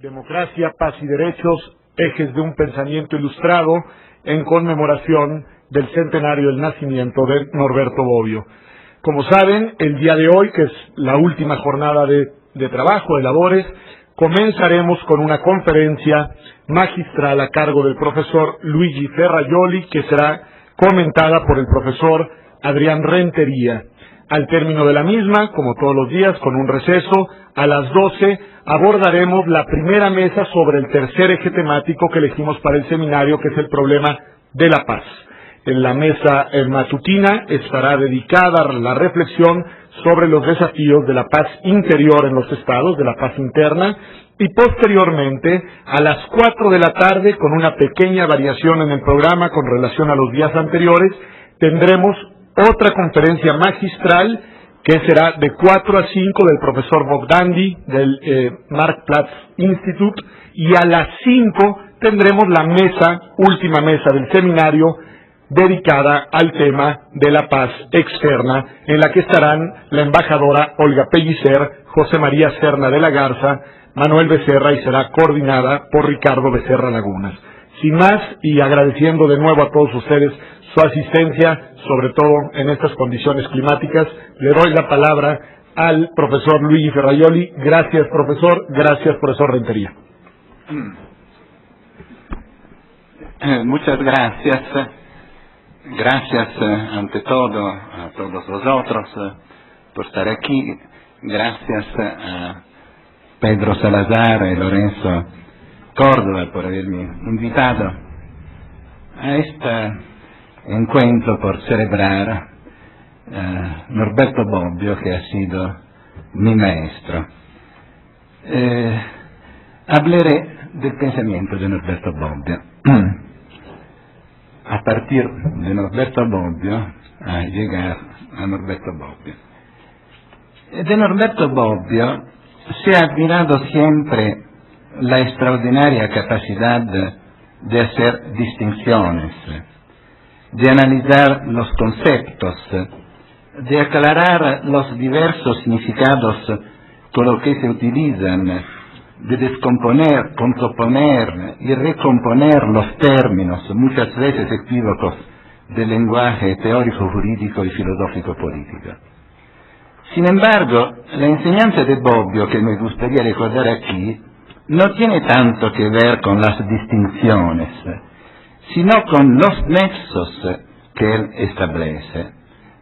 Democracia, Paz y Derechos, ejes de un pensamiento ilustrado en conmemoración del centenario del nacimiento de Norberto Bobbio. Como saben, el día de hoy, que es la última jornada de trabajo, de labores, comenzaremos con una conferencia magistral a cargo del profesor Luigi Ferrajoli, que será comentada por el profesor Adrián Rentería. Al término de la misma, como todos los días, con un receso, a las 12 abordaremos la primera mesa sobre el tercer eje temático que elegimos para el seminario, que es el problema de la paz. En la mesa matutina estará dedicada a la reflexión sobre los desafíos de la paz interior en los estados, de la paz interna, y posteriormente, a las 4 de la tarde, con una pequeña variación en el programa con relación a los días anteriores, tendremos otra conferencia magistral que será de 4 a 5 del profesor Bogdandi del Marktplatz Institute, y a las 5 tendremos la última mesa del seminario dedicada al tema de la paz externa, en la que estarán la embajadora Olga Pellicer, José María Serna de la Garza, Manuel Becerra, y será coordinada por Ricardo Becerra Lagunas. Sin más, y agradeciendo de nuevo a todos ustedes su asistencia, sobre todo en estas condiciones climáticas, le doy la palabra al profesor Luigi Ferrajoli. Gracias, profesor Rentería. Muchas gracias. Gracias ante todo a todos vosotros por estar aquí. Gracias a Pedro Salazar y Lorenzo Córdoba por haberme invitado a este encuentro por celebrar Norberto Bobbio, que ha sido mi maestro. Hablaré del pensamiento de Norberto Bobbio. A partir de Norberto Bobbio, a llegar a Norberto Bobbio. De Norberto Bobbio se ha admirado siempre la extraordinaria capacidad de hacer distinciones, de analizar los conceptos, de aclarar los diversos significados con los que se utilizan, de descomponer, componer y recomponer los términos, muchas veces equívocos, del lenguaje teórico, jurídico y filosófico político. Sin embargo, la enseñanza de Bobbio, que me gustaría recordar aquí, no tiene tanto que ver con las distinciones, sino con los nexos que él establece.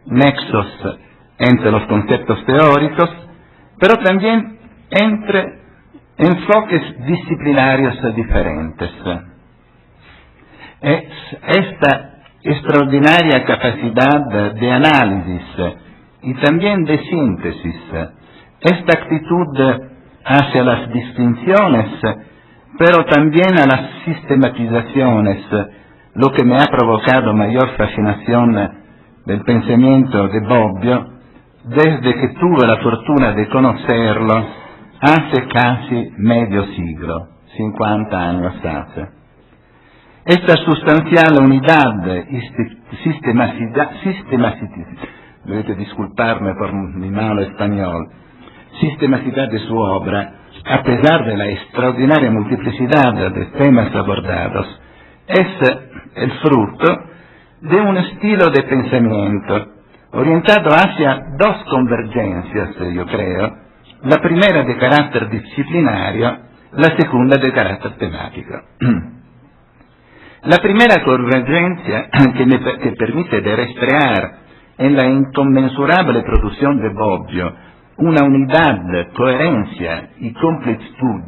Nexos entre los conceptos teóricos, pero también entre enfoques disciplinarios diferentes. Es esta extraordinaria capacidad de análisis y también de síntesis, esta actitud hacia las distinciones, pero también a las sistematizaciones, lo que me ha provocado mayor fascinación del pensamiento de Bobbio desde que tuve la fortuna de conocerlo hace casi medio siglo, 50 años hace. Esta sustancial unidad y sistematicidad, debete disculparme por mi malo español, sistematicidad de su obra, a pesar de la extraordinaria multiplicidad de temas abordados, es el fruto de un estilo de pensamiento orientado hacia dos convergencias, yo creo. La primera de carácter disciplinario, la segunda de carácter temático. La primera convergencia que permite de rastrear en la inconmensurable producción de Bobbio una unidad, coherencia y completitud,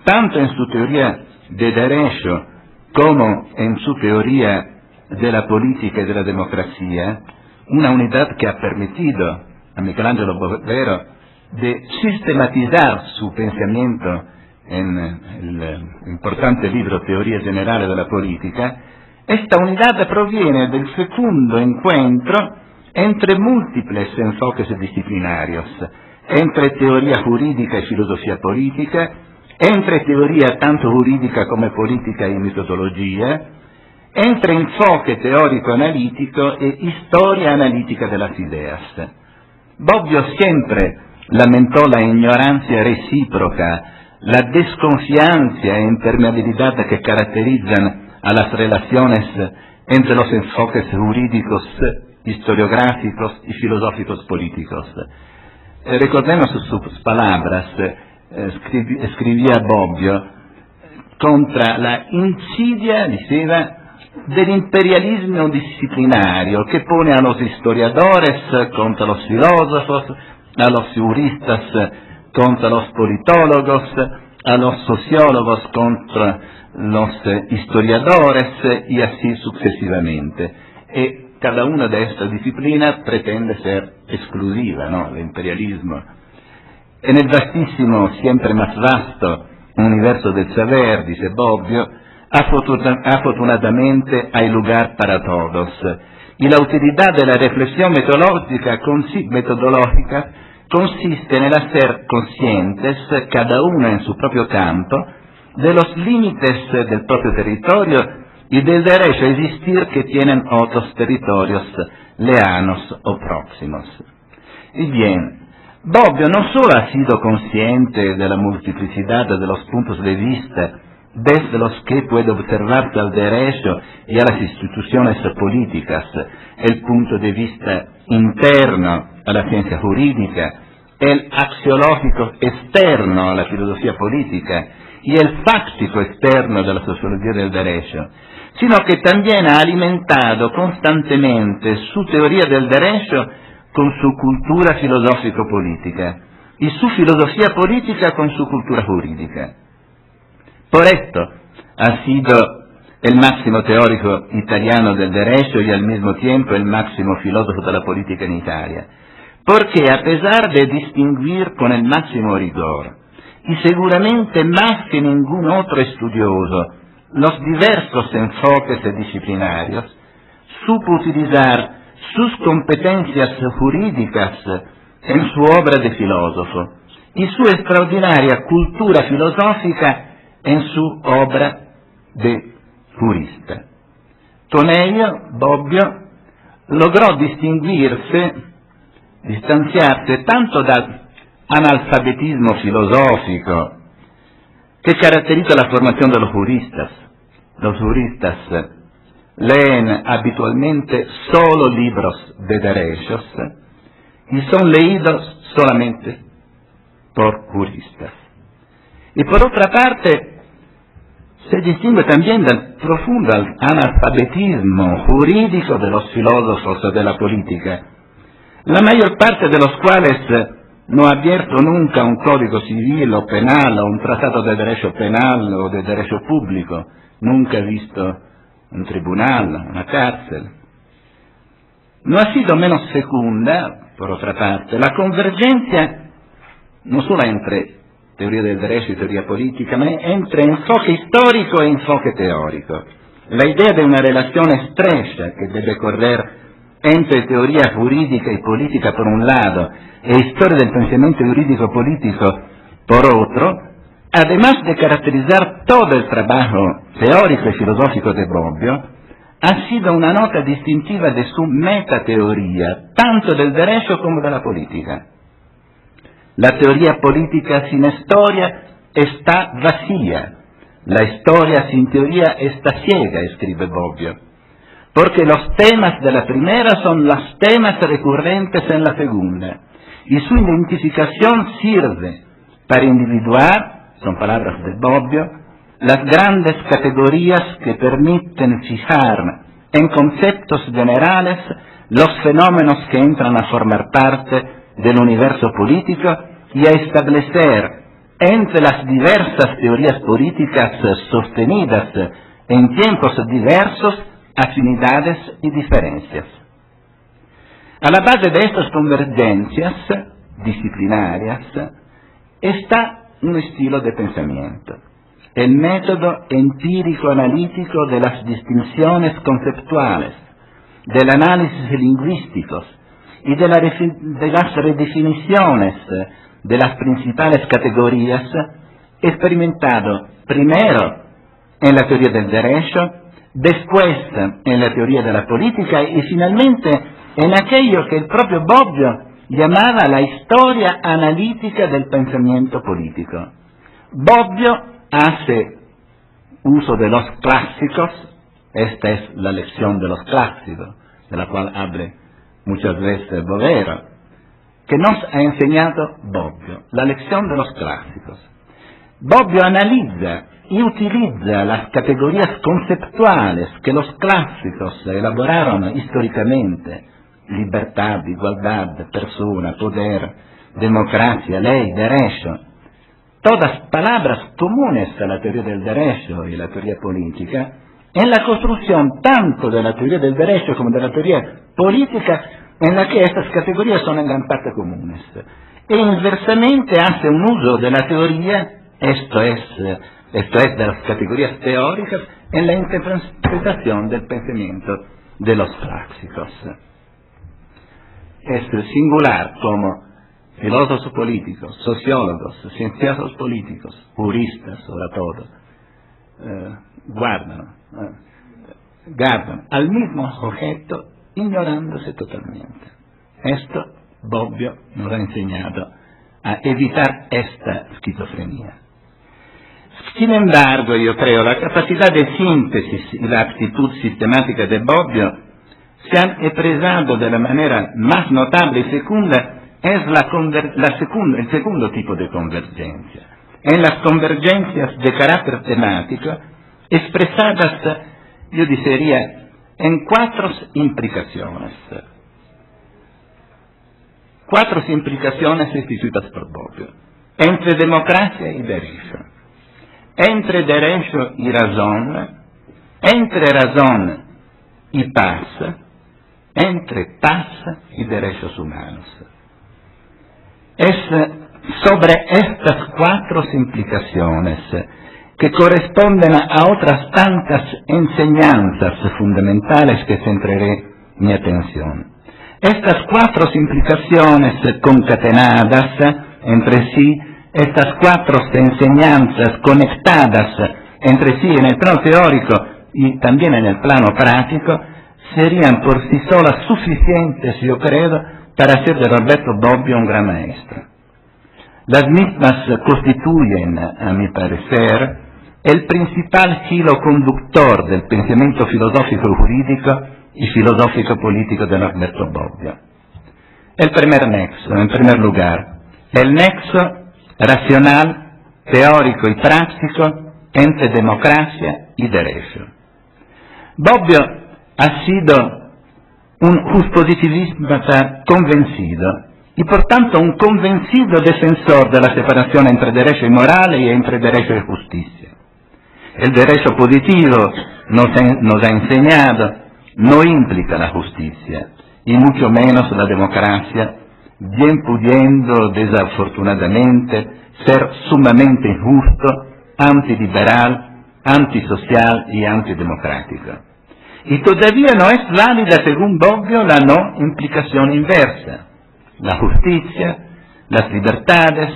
tanto en su teoría de derecho como en su teoría de la política y de la democracia, una unidad que ha permitido a Michelangelo Bovero de sistematizar su pensamiento en el importante libro Teoría Generale de la Política. Esta unidad proviene del fecundo encuentro entre múltiples enfoques disciplinarios, entre teoría jurídica y filosofía política, entre teoría tanto jurídica como política y metodología, entre enfoque teórico-analítico e historia analítica de las ideas. Bobbio siempre lamentó la ignorancia recíproca, la desconfianza e impermeabilidad que caracterizan a las relaciones entre los enfoques jurídicos, historiográficos y filosóficos políticos. Recordemos sus palabras, escribía Bobbio, contra la insidia, diceva, del imperialismo disciplinario que pone a los historiadores contra los filósofos, a los juristas contra los politólogos, a los sociólogos contra los historiadores y así sucesivamente. Y cada una de estas disciplinas pretende ser exclusiva, ¿no? El imperialismo. En el vastísimo, siempre más vasto universo del saber, dice Bobbio, afortunadamente hay lugar para todos. Y la utilidad de la reflexión metodológica consiste en el hacer conscientes, cada uno en su propio campo, de los límites del propio territorio y del derecho a existir que tienen otros territorios lejanos o próximos. Y bien, Bobbio no solo ha sido consciente de la multiplicidad de los puntos de vista desde los que puede observarse al derecho y a las instituciones políticas, el punto de vista interno a la ciencia jurídica, el axiológico externo a la filosofía política y el fáctico externo de la sociología del derecho, sino que también ha alimentado constantemente su teoría del derecho con su cultura filosófico-política y su filosofía política con su cultura jurídica. Por esto ha sido el máximo teórico italiano del derecho y al mismo tiempo el máximo filósofo de la política en Italia, porque a pesar de distinguir con el máximo rigor, y seguramente más que ningún otro estudioso, los diversos enfoques disciplinarios, supo utilizar sus competencias jurídicas en su obra de filósofo y su extraordinaria cultura filosófica en su obra de jurista. Con ello, Bobbio logró distanciarse tanto del analfabetismo filosófico que caracteriza la formación de los juristas. Los juristas leen habitualmente solo libros de derechos y son leídos solamente por juristas. Y por otra parte, se distingue también del profundo analfabetismo jurídico de los filósofos de la política, la mayor parte de los cuales no ha abierto nunca un código civil o penal o un tratado de derecho penal o de derecho público, nunca ha visto un tribunal, una cárcel. No ha sido menos fecunda, por otra parte, la convergencia no solo entre teoría del derecho y teoría política, ma entre enfoque histórico e enfoque teórico. La idea de una relación estrecha que debe correr entre teoría jurídica y política por un lado e historia del pensamiento jurídico-político por otro, además de caracterizar todo el trabajo teórico y filosófico de Bobbio, ha sido una nota distintiva de su metateoría, tanto del derecho como de la política. La teoría política sin historia está vacía, la historia sin teoría está ciega, escribe Bobbio, porque los temas de la primera son los temas recurrentes en la segunda, y su identificación sirve para individuar, son palabras de Bobbio, las grandes categorías que permiten fijar en conceptos generales los fenómenos que entran a formar parte del universo político y a establecer entre las diversas teorías políticas sostenidas en tiempos diversos afinidades y diferencias. A la base de estas convergencias disciplinarias está un estilo de pensamiento, el método empírico-analítico de las distinciones conceptuales, del análisis lingüísticos y de las redefiniciones de las principales categorías, experimentado primero en la teoría del derecho, después en la teoría de la política y finalmente en aquello que el propio Bobbio llamaba la historia analítica del pensamiento político. Bobbio hace uso de los clásicos, esta es la lección de los clásicos, de la cual habla muchas veces Bovero, que nos ha enseñado Bobbio, la lección de los clásicos. Bobbio analiza y utiliza las categorías conceptuales que los clásicos elaboraron históricamente: libertad, igualdad, persona, poder, democracia, ley, derecho, todas palabras comunes a la teoría del derecho y la teoría política, en la construcción tanto de la teoría del derecho como de la teoría política, en la que estas categorías son en gran parte comunes. E inversamente hace un uso de la teoría, esto es de las categorías teóricas, en la interpretación del pensamiento de los clásicos. Es singular como filósofos políticos, sociólogos, científicos políticos, juristas sobre todo, guardan al mismo objeto ignorándose totalmente. Esto Bobbio nos ha enseñado a evitar esta esquizofrenia. Sin embargo, yo creo, la capacidad de síntesis y la actitud sistemática de Bobbio se han expresado de la manera más notable y fecunda es el segundo tipo de convergencia. En las convergencias de carácter temático, expresadas, yo diría, en cuatro implicaciones. Cuatro implicaciones instituidas por Bobbio. Entre democracia y derecho. Entre derecho y razón. Entre razón y paz. Entre paz y derechos humanos. Es sobre estas cuatro implicaciones que corresponden a otras tantas enseñanzas fundamentales que centraré mi atención. Estas cuatro implicaciones concatenadas entre sí, estas cuatro enseñanzas conectadas entre sí en el plano teórico y también en el plano práctico, serían por sí solas suficientes, yo creo, para hacer de Norberto Bobbio un gran maestro. Las mismas constituyen, a mi parecer, el principal hilo conductor del pensamiento filosófico jurídico y filosófico político de Norberto Bobbio. El primer nexo, en primer lugar, el nexo racional, teórico y práctico entre democracia y derecho. Bobbio ha sido un justpositivista convencido y por tanto un convencido defensor de la separación entre derecho y moral y entre derecho y justicia. El derecho positivo nos ha enseñado no implica la justicia y mucho menos la democracia, bien pudiendo desafortunadamente ser sumamente injusto, antiliberal, antisocial y antidemocrático. Y todavía no es válida, según Bobbio, la no implicación inversa. La justicia, las libertades,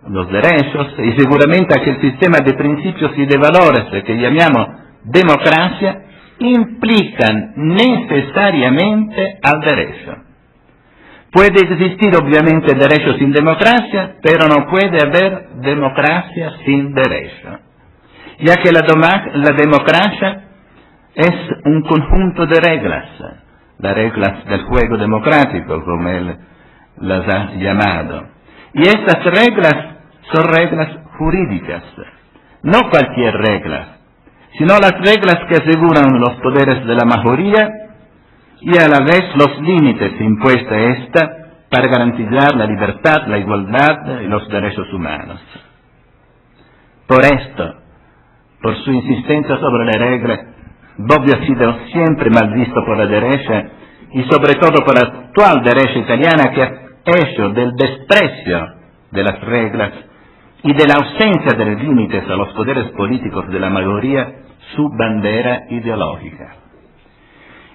los derechos y seguramente aquel sistema de principios y de valores que llamamos democracia implican necesariamente al derecho. Puede existir obviamente derecho sin democracia, pero no puede haber democracia sin derecho, ya que la democracia es un conjunto de reglas, las reglas del juego democrático, como él las ha llamado. Y estas reglas son reglas jurídicas, no cualquier regla, sino las reglas que aseguran los poderes de la mayoría y a la vez los límites impuestos a esta para garantizar la libertad, la igualdad y los derechos humanos. Por esto, por su insistencia sobre la regla, Bobbio ha sido siempre mal visto por la derecha y sobre todo por la actual derecha italiana, que ha hecho del desprecio de las reglas y de la ausencia de los límites a los poderes políticos de la mayoría su bandera ideológica.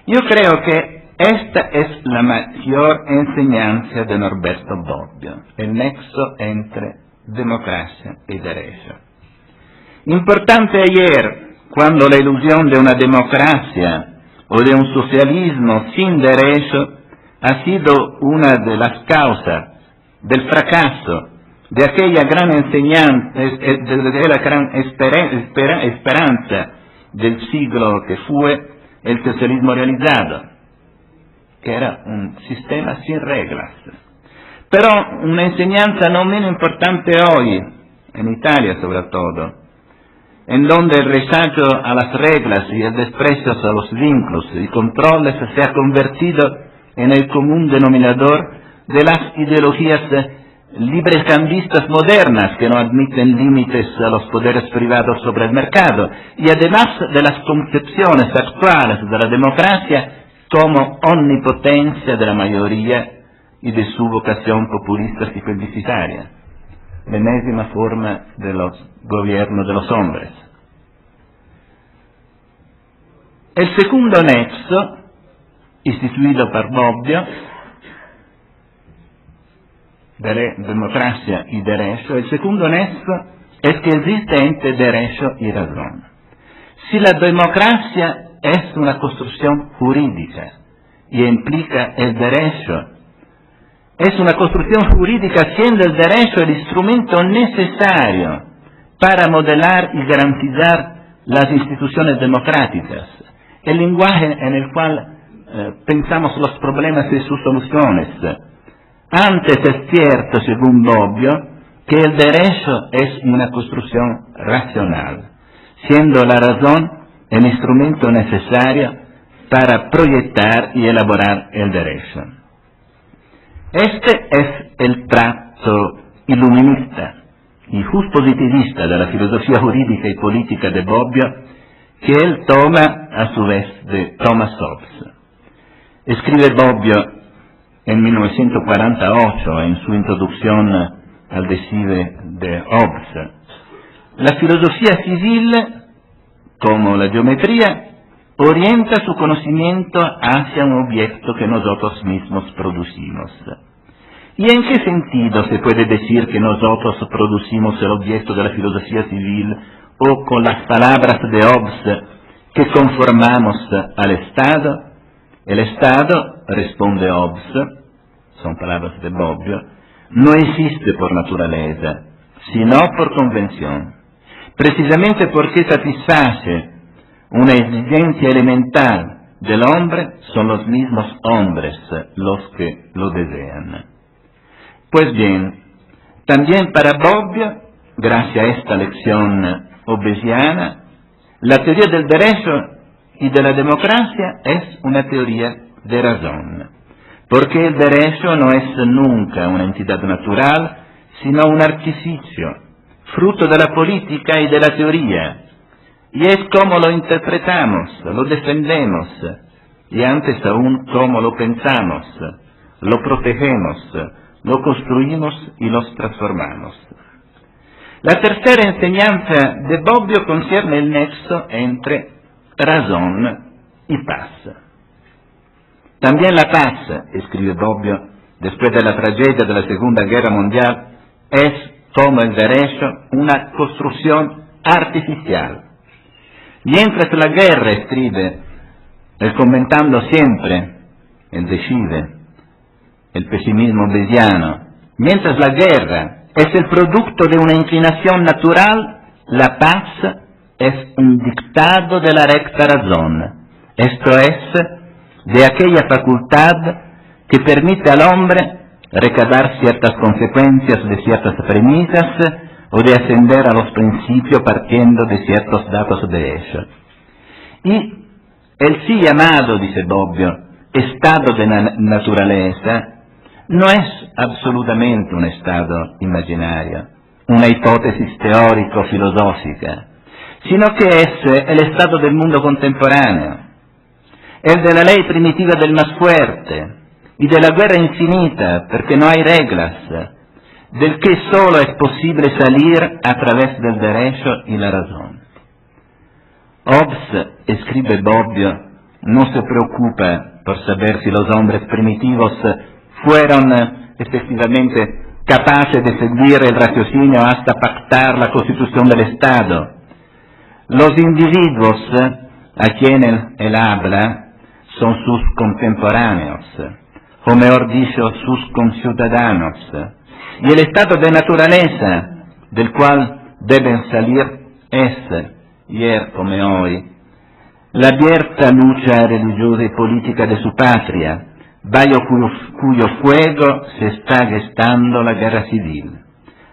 Yo creo que esta es la mayor enseñanza de Norberto Bobbio, el nexo entre democracia y derecho. Importante ayer, cuando la ilusión de una democracia o de un socialismo sin derecho ha sido una de las causas del fracaso de aquella gran enseñanza, de la gran esperanza del siglo que fue el socialismo realizado, que era un sistema sin reglas. Pero una enseñanza no menos importante hoy, en Italia sobre todo, en donde el rechazo a las reglas y el desprecio a los vínculos y controles se ha convertido en el común denominador de las ideologías librecambistas modernas que no admiten límites a los poderes privados sobre el mercado y además de las concepciones actuales de la democracia como omnipotencia de la mayoría y de su vocación populista y plebiscitaria, la enésima forma de los gobiernos de los hombres. El segundo nexo, instituido por Bobbio, de democracia y derecho, el segundo nexo es que existe entre derecho y razón. Si la democracia es una construcción jurídica y implica el derecho, es una construcción jurídica siendo el derecho el instrumento necesario para modelar y garantizar las instituciones democráticas, el lenguaje en el cual pensamos los problemas y sus soluciones. Antes es cierto, según Bobbio, que el derecho es una construcción racional, siendo la razón el instrumento necesario para proyectar y elaborar el derecho. Este es el trazo iluminista y positivista de la filosofía jurídica y política de Bobbio, que él toma a su vez de Thomas Hobbes. Escribe Bobbio en 1948 en su introducción al Decide de Hobbes: la filosofía civil, como la geometría, orienta su conocimiento hacia un objeto que nosotros mismos producimos. ¿Y en qué sentido se puede decir que nosotros producimos el objeto de la filosofía civil, o con las palabras de Hobbes, que conformamos al Estado? El Estado, responde Hobbes, son palabras de Bobbio, no existe por naturaleza, sino por convención, precisamente porque satisface una exigencia elemental del hombre. Son los mismos hombres los que lo desean. Pues bien, también para Bobbio, gracias a esta lección hobbesiana, la teoría del derecho y de la democracia es una teoría de razón, porque el derecho no es nunca una entidad natural, sino un artificio, fruto de la política y de la teoría, y es como lo interpretamos, lo defendemos, y antes aún como lo pensamos, lo protegemos, lo construimos y los transformamos. La tercera enseñanza de Bobbio concierne el nexo entre razón y paz. También la paz, escribe Bobbio, después de la tragedia de la Segunda Guerra Mundial, es, como el derecho, una construcción artificial. Mientras la guerra, escribe, comentando siempre el Decide, el pesimismo hobbesiano, mientras la guerra es el producto de una inclinación natural, la paz es un dictado de la recta razón, esto es, de aquella facultad que permite al hombre recabar ciertas consecuencias de ciertas premisas o de ascender a los principios partiendo de ciertos datos de ellos. Y el sí llamado, dice Bobbio, estado de naturaleza, no es absolutamente un estado imaginario, una hipótesis teórico-filosófica, sino que es el estado del mundo contemporáneo, el de la ley primitiva del más fuerte y de la guerra infinita, porque no hay reglas, del que solo es posible salir a través del derecho y la razón. Hobbes, escribe Bobbio, no se preocupa por saber si los hombres primitivos fueron efectivamente capaces de seguir el raciocinio hasta pactar la constitución del Estado. Los individuos a quienes él habla son sus contemporáneos, o mejor dicho, sus conciudadanos, y el estado de naturaleza del cual deben salir es, ayer come hoy, la abierta lucha religiosa y política de su patria, bajo cuyo fuego se está gestando la guerra civil.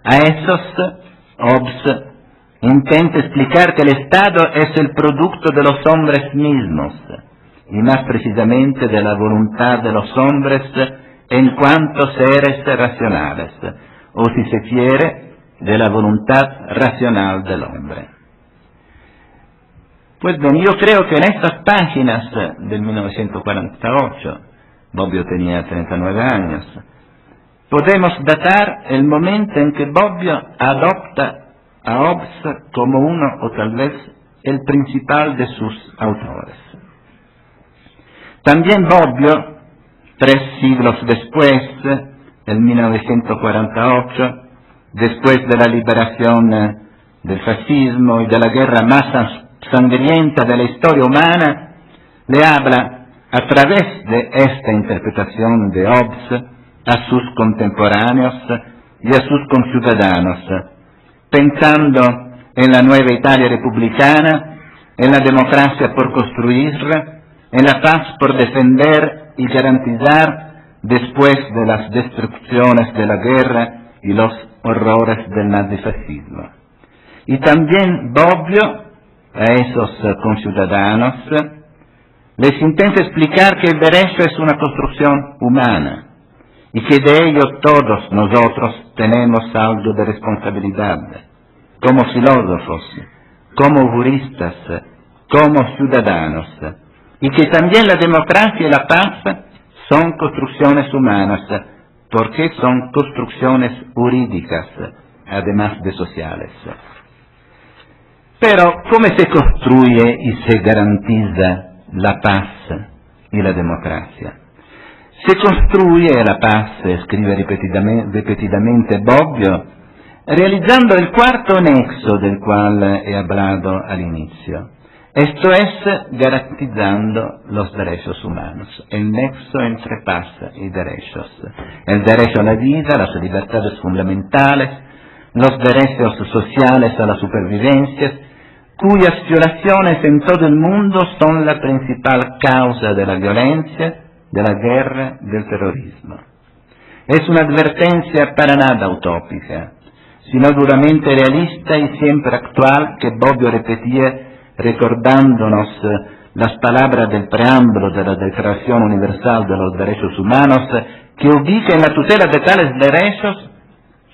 A esos, Hobbes intenta explicar que el Estado es el producto de los hombres mismos, y más precisamente de la voluntad de los hombres en cuanto seres racionales, o si se quiere, de la voluntad racional del hombre. Pues bien, yo creo que en estas páginas del 1948, Bobbio tenía 39 años, podemos datar el momento en que Bobbio adopta a Hobbes como uno o tal vez el principal de sus autores. También Bobbio, 3 siglos después, en 1948, después de la liberación del fascismo y de la guerra más sangrienta de la historia humana, le habla a través de esta interpretación de Hobbes a sus contemporáneos y a sus conciudadanos, pensando en la nueva Italia republicana, en la democracia por construir, en la paz por defender y garantizar después de las destrucciones de la guerra y los horrores del nazifascismo. Y también Bobbio, a esos conciudadanos, les intenta explicar que el derecho es una construcción humana y que de ello todos nosotros tenemos algo de responsabilidad, como filósofos, como juristas, como ciudadanos, y que también la democracia y la paz son construcciones humanas, porque son construcciones jurídicas, además de sociales. Pero, ¿cómo se construye y se garantiza la paz y la democracia? Se construye la paz, escribe repetidamente Bobbio, realizando el cuarto nexo del cual he hablado al inicio. Esto es garantizando los derechos humanos, el nexo entre paz y derechos. El derecho a la vida, las libertades fundamentales, los derechos sociales a la supervivencia, cuyas violaciones en todo el mundo son la principal causa de la violencia, de la guerra, del terrorismo. Es una advertencia para nada utópica, sino duramente realista y siempre actual que Bobbio repetía recordándonos las palabras del preámbulo de la Declaración Universal de los Derechos Humanos, que ubica en la tutela de tales derechos,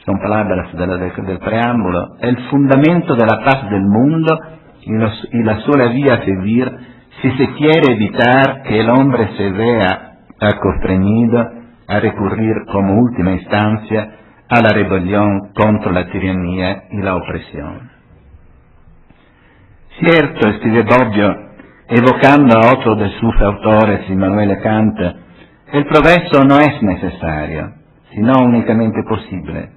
son palabras del preámbulo, el fundamento de la paz del mundo y la sola vía a seguir si se quiere evitar que el hombre se vea constreñido a recurrir como última instancia a la rebelión contra la tiranía y la opresión. Cierto, escribe Bobbio, evocando a otro de sus autores, Immanuel Kant, el progreso no es necesario, sino únicamente posible.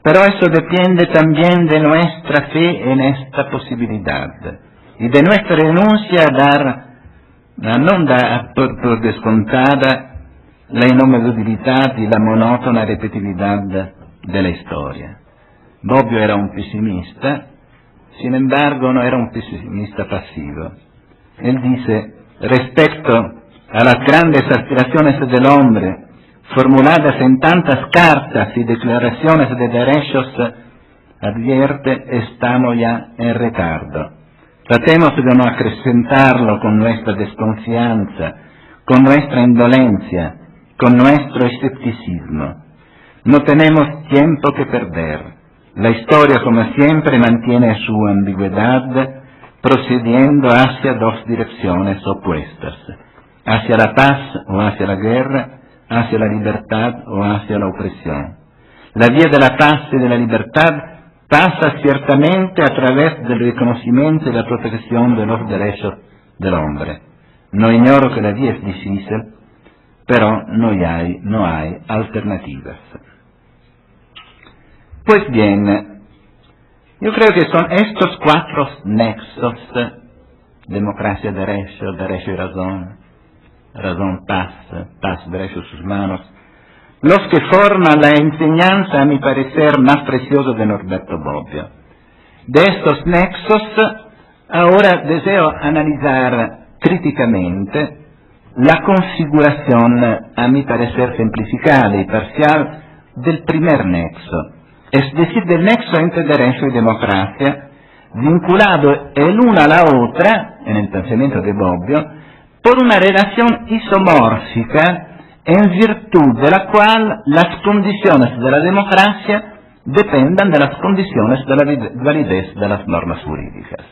Pero eso depende también de nuestra fe en esta posibilidad y de nuestra renuncia a non dar por descontada la inamovibilidad y la monótona repetitividad de la historia. Bobbio era un pesimista, sin embargo no era un pesimista pasivo. Él dice, respecto a las grandes aspiraciones del hombre, formuladas en tantas cartas y declaraciones de derechos, advierte, estamos ya en retardo. Tratemos de no acrecentarlo con nuestra desconfianza, con nuestra indolencia, con nuestro escepticismo. No tenemos tiempo que perder. La historia, como siempre, mantiene su ambigüedad, procediendo hacia dos direcciones opuestas, hacia la paz o hacia la guerra, hacia la libertad o hacia la opresión. La vía de la paz y de la libertad pasa ciertamente a través del reconocimiento y la protección de los derechos del hombre. No ignoro que la vía es difícil, pero no hay alternativas. Pues bien, yo creo que son estos 4 nexos, democracia, derecho y razón, razón, paz, derechos humanos, los que forman la enseñanza, a mi parecer, más preciosa de Norberto Bobbio. De estos nexos, ahora deseo analizar críticamente la configuración, a mi parecer simplificada y parcial, del primer nexo, es decir, del nexo entre derecho y democracia, vinculado el uno a la otra, en el pensamiento de Bobbio, por una relación isomórfica en virtud de la cual las condiciones de la democracia dependan de las condiciones de la validez de las normas jurídicas.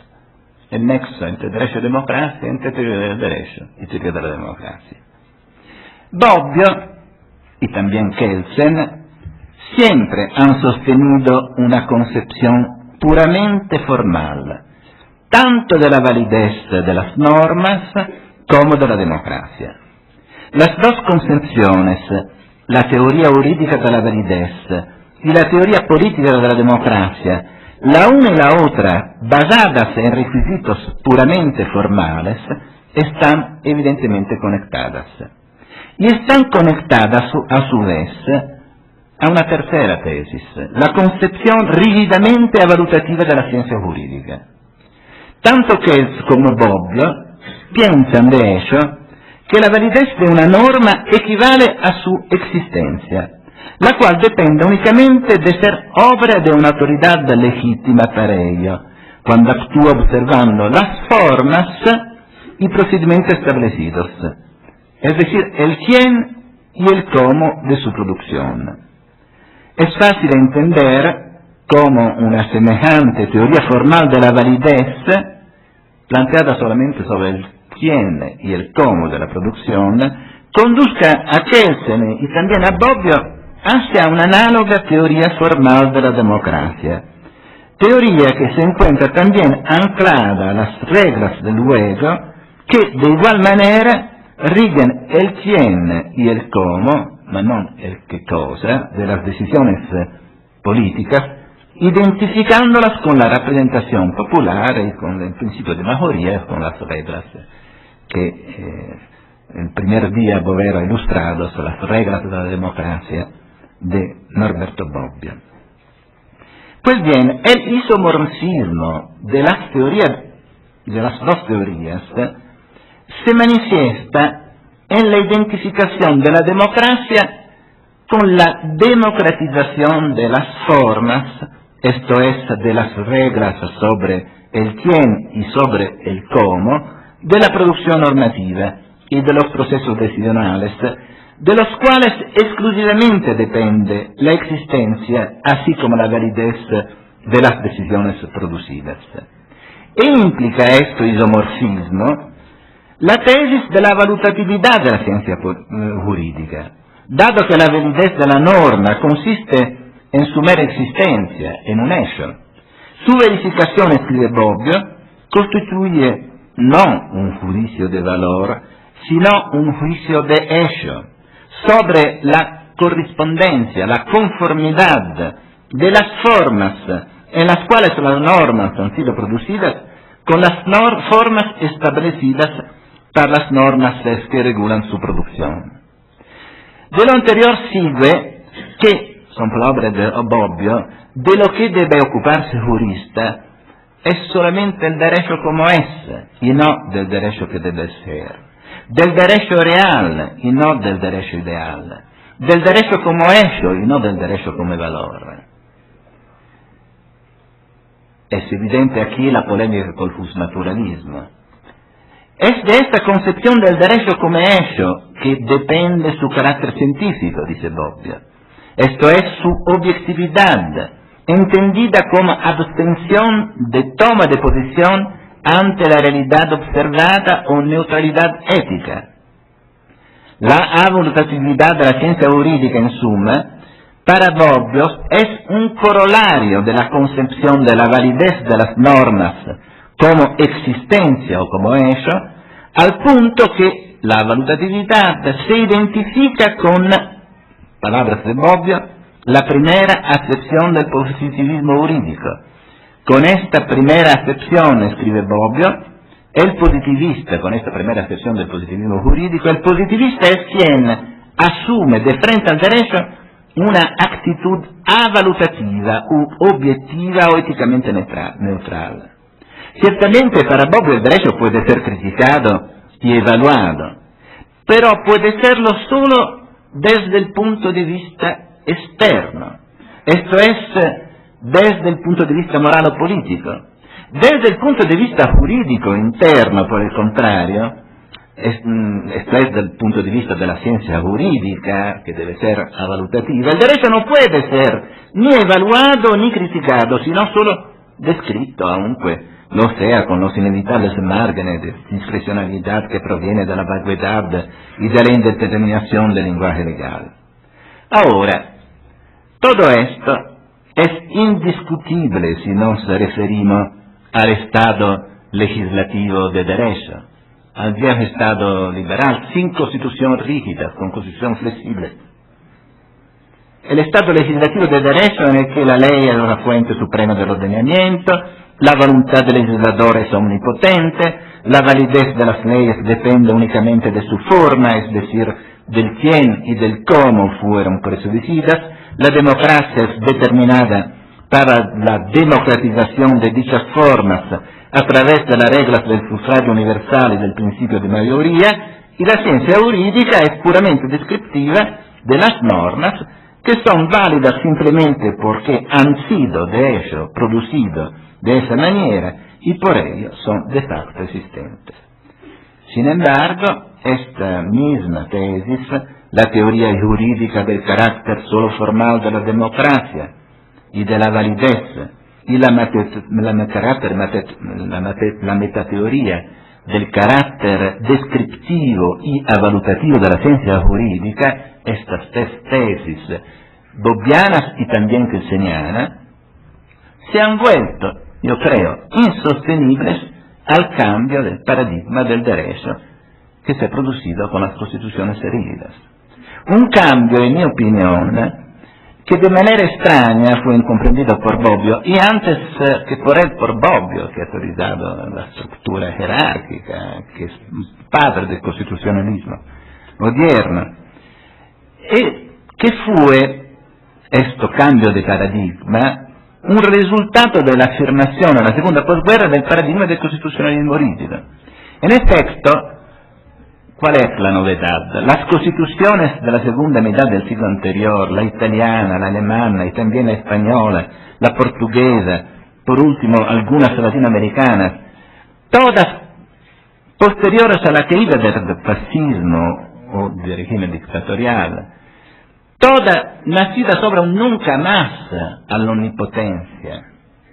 El nexo entre derecho y democracia, entre teoría del derecho y teoría de la democracia. Bobbio, y también Kelsen, siempre han sostenido una concepción puramente formal, tanto de la validez de las normas como de la democracia. Las dos concepciones, la teoría jurídica de la validez y la teoría política de la democracia, la una y la otra basadas en requisitos puramente formales, están evidentemente conectadas. Y están conectadas a su vez a una tercera tesis, la concepción rígidamente evalutativa de la ciencia jurídica. Tanto Kelsen como Bobbio piensan, de hecho, que la validez de una norma equivale a su existencia, la cual depende únicamente de ser obra de una autoridad legítima para ello, cuando actúa observando las formas y procedimientos establecidos, es decir, el quién y el cómo de su producción. Es fácil entender cómo una semejante teoría formal de la validez, planteada solamente sobre el quién y el cómo de la producción, conduzca a Kelsen y también a Bobbio hacia una análoga teoría formal de la democracia, teoría que se encuentra también anclada a las reglas del juego que de igual manera rigen el quién y el cómo, ma non el qué cosa, de las decisiones políticas, identificándolas con la representación popular y con el principio de mayoría, con las reglas que el primer día Bovero ha ilustrado, son las reglas de la democracia de Norberto Bobbio. Pues bien, el isomorfismo de las dos teorías se manifiesta en la identificación de la democracia con la democratización de las formas, esto es, de las reglas sobre el quién y sobre el cómo, de la producción normativa y de los procesos decisionales, de los cuales exclusivamente depende la existencia, así como la validez de las decisiones producidas. E implica esto isomorfismo la tesis de la valutatividad de la ciencia jurídica, dado que la validez de la norma consiste en su mera existencia, en un hecho. Su verificación, escribe Bobbio, constituye no un juicio de valor, sino un juicio de hecho, sobre la correspondencia, la conformidad de las formas en las cuales las normas han sido producidas con las formas establecidas para las normas que regulan su producción. De lo anterior sigue que, son palabras de Bobbio, de lo que debe ocuparse el jurista es solamente el derecho como es y no del derecho que debe ser, del derecho real y no del derecho ideal, del derecho como hecho y no del derecho como valor. Es evidente aquí la polémica con el justnaturalismo. Es de esta concepción del derecho como hecho que depende su carácter científico, dice Bobbio. Esto es su objetividad, entendida como abstención de toma de posición ante la realidad observada o neutralidad ética. La evolutividad de la ciencia jurídica, en suma, para Bobbio es un corolario de la concepción de la validez de las normas como existencia o como hecho, al punto que la valutatividad se identifica con, palabras de Bobbio, la primera acepción del positivismo jurídico. Con esta primera acepción, escribe Bobbio, el positivista, con esta primera acepción del positivismo jurídico, el positivista es quien, asume de frente al derecho una actitud avalutativa u objetiva o éticamente neutral. Ciertamente para Bobbio el derecho puede ser criticado y evaluado, pero puede serlo solo desde el punto de vista externo, esto es, desde el punto de vista moral o político. Desde el punto de vista jurídico interno, por el contrario, esto es desde el punto de vista de la ciencia jurídica, que debe ser avalutativa, el derecho no puede ser ni evaluado ni criticado, sino solo descrito, aunque lo sea con los inevitables márgenes de discrecionalidad que proviene de la vaguedad y de la indeterminación del lenguaje legal. Ahora, todo esto es indiscutible si nos referimos al Estado legislativo de derecho, al viejo Estado liberal, sin constitución rígida, con constitución flexible. El Estado legislativo de derecho en el que la ley es la fuente suprema del ordenamiento, la voluntad del legislador es omnipotente, la validez de las leyes depende únicamente de su forma, es decir, del quién y del cómo fueron presudidas, la democracia es determinada para la democratización de dichas formas a través de las reglas del sufragio universal y del principio de mayoría, y la ciencia jurídica es puramente descriptiva de las normas que son válidas simplemente porque han sido de hecho producidas de esa manera y por ello son de facto existentes. Sin embargo, esta misma tesis, la teoría jurídica del carácter solo formal de la democracia y de la validez y la metateoría del carácter descriptivo y avalutativo de la ciencia jurídica, estas tesis bobbianas y también kelsenianas, se han vuelto, yo creo, insostenibles al cambio del paradigma del derecho que se ha producido con las constituciones rígidas. Un cambio, en mi opinión, que de manera extraña fue incomprendido por Bobbio, y antes que por él, por Bobbio, que ha teorizado la estructura jerárquica, que es padre del constitucionalismo odierno. ¿Y qué fue este cambio de paradigma? Un resultado de la afirmación en la segunda posguerra del paradigma del constitucionalismo rígido. En efecto, ¿cuál es la novedad? Las constituciones de la segunda mitad del siglo anterior, la italiana, la alemana y también la española, la portuguesa, por último algunas latinoamericanas, todas posteriores a la caída del fascismo o del régimen dictatorial, todas nacidas sobre un nunca más a la omnipotencia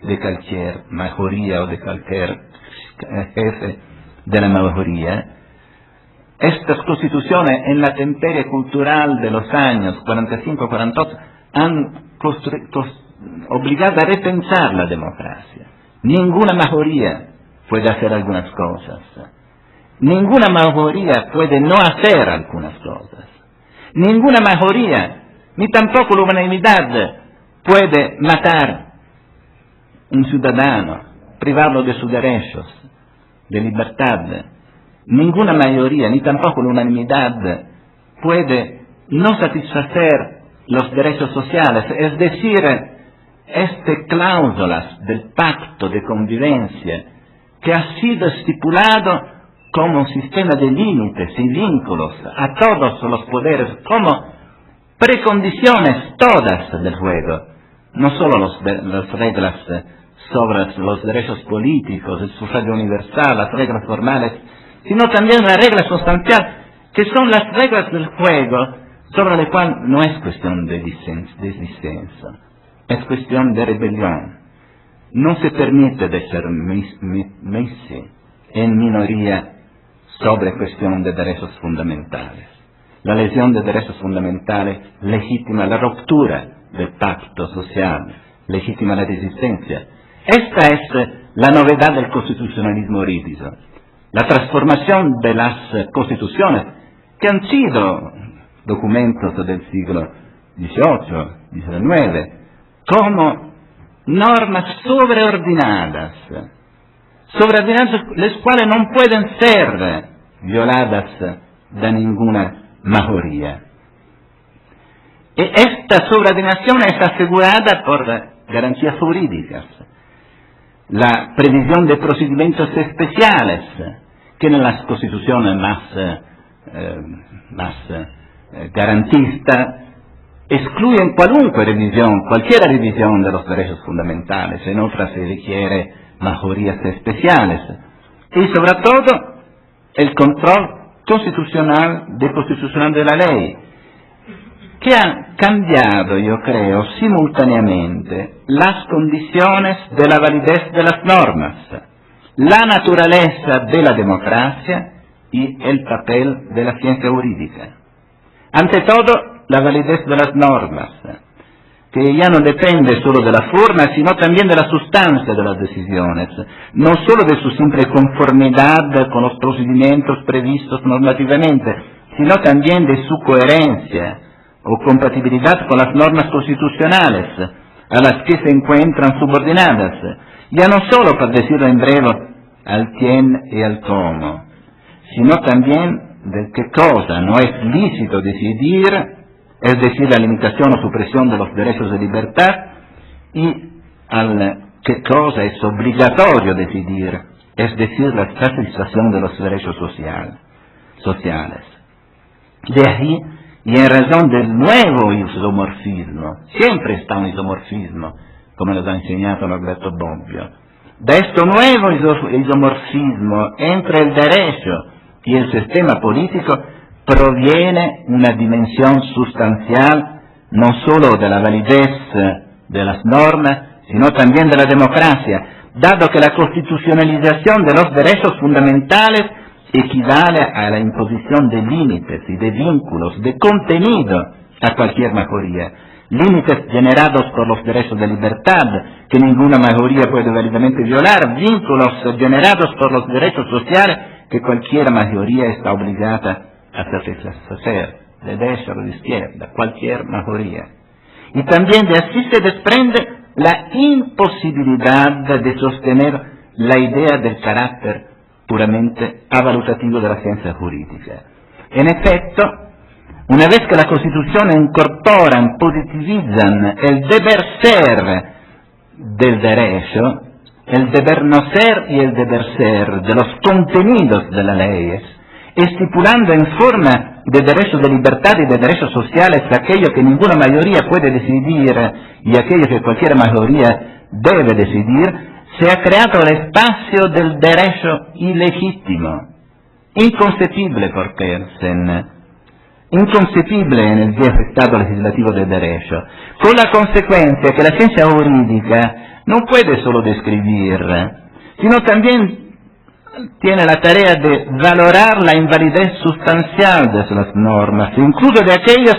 de cualquier mayoría o de cualquier jefe de la mayoría. Estas constituciones en la temperie cultural de los años 45-48 han obligado a repensar la democracia. Ninguna mayoría puede hacer algunas cosas. Ninguna mayoría puede no hacer algunas cosas. Ninguna mayoría, ni tampoco la unanimidad, puede matar un ciudadano, privarlo de sus derechos, de libertad. Ninguna mayoría, ni tampoco la unanimidad, puede no satisfacer los derechos sociales, es decir, estas cláusulas del pacto de convivencia que ha sido estipulado como un sistema de límites y vínculos a todos los poderes, como precondiciones todas del juego, no solo las reglas sobre los derechos políticos, el sufragio universal, las reglas formales, sino también una regla sustancial, que son las reglas del juego, sobre las cuales no es cuestión de disenso, es cuestión de rebelión. No se permite de ser misi en minoría sobre cuestión de derechos fundamentales. La lesión de derechos fundamentales legitima la ruptura del pacto social, legitima la resistencia. Esta es la novedad del constitucionalismo rígido. La transformación de las constituciones, que han sido documentos del siglo XVIII, XIX, como normas sobreordinadas, las cuales no pueden ser violadas de ninguna mayoría. esta subordinación es asegurada por garantías jurídicas. La previsión de procedimientos especiales, que en las constituciones más garantistas excluyen cualquier revisión de los derechos fundamentales, en otras se requiere mayorías especiales. Y sobre todo, el control constitucional de la ley, que ha cambiado, yo creo, simultáneamente las condiciones de la validez de las normas, la naturaleza de la democracia y el papel de la ciencia jurídica. Ante todo, la validez de las normas, que ya no depende solo de la forma, sino también de la sustancia de las decisiones, no solo de su simple conformidad con los procedimientos previstos normativamente, sino también de su coherencia o compatibilidad con las normas constitucionales a las que se encuentran subordinadas, ya no solo, para decirlo en breve, al quién y al cómo, sino también de qué cosa no es lícito decidir, es decir, la limitación o supresión de los derechos de libertad, y al qué cosa es obligatorio decidir, es decir, la satisfacción de los derechos sociales. De ahí, y en razón del nuevo isomorfismo, siempre está un isomorfismo, como nos ha enseñado Norberto Bobbio, de este nuevo isomorfismo entre el derecho y el sistema político proviene una dimensión sustancial no solo de la validez de las normas, sino también de la democracia, dado que la constitucionalización de los derechos fundamentales equivale a la imposición de límites y de vínculos, de contenido a cualquier mayoría, límites generados por los derechos de libertad, que ninguna mayoría puede válidamente violar, vínculos generados por los derechos sociales, que cualquier mayoría está obligada a satisfacer, de derecha o de izquierda, cualquier mayoría. Y también de así se desprende la imposibilidad de sostener la idea del carácter puramente evaluativo de la ciencia jurídica. En efecto, una vez que la Constitución incorporan, positivizan el deber ser del derecho, el deber no ser y el deber ser de los contenidos de las leyes, estipulando en forma de derechos de libertad y de derechos sociales aquello que ninguna mayoría puede decidir y aquello que cualquier mayoría debe decidir, se ha creado el espacio del derecho ilegítimo, inconcebible por Kelsen, inconcebible en el viejo estado legislativo del derecho, con la consecuencia que la ciencia jurídica no puede solo describir, sino también tiene la tarea de valorar la invalidez sustancial de las normas, incluso de aquellas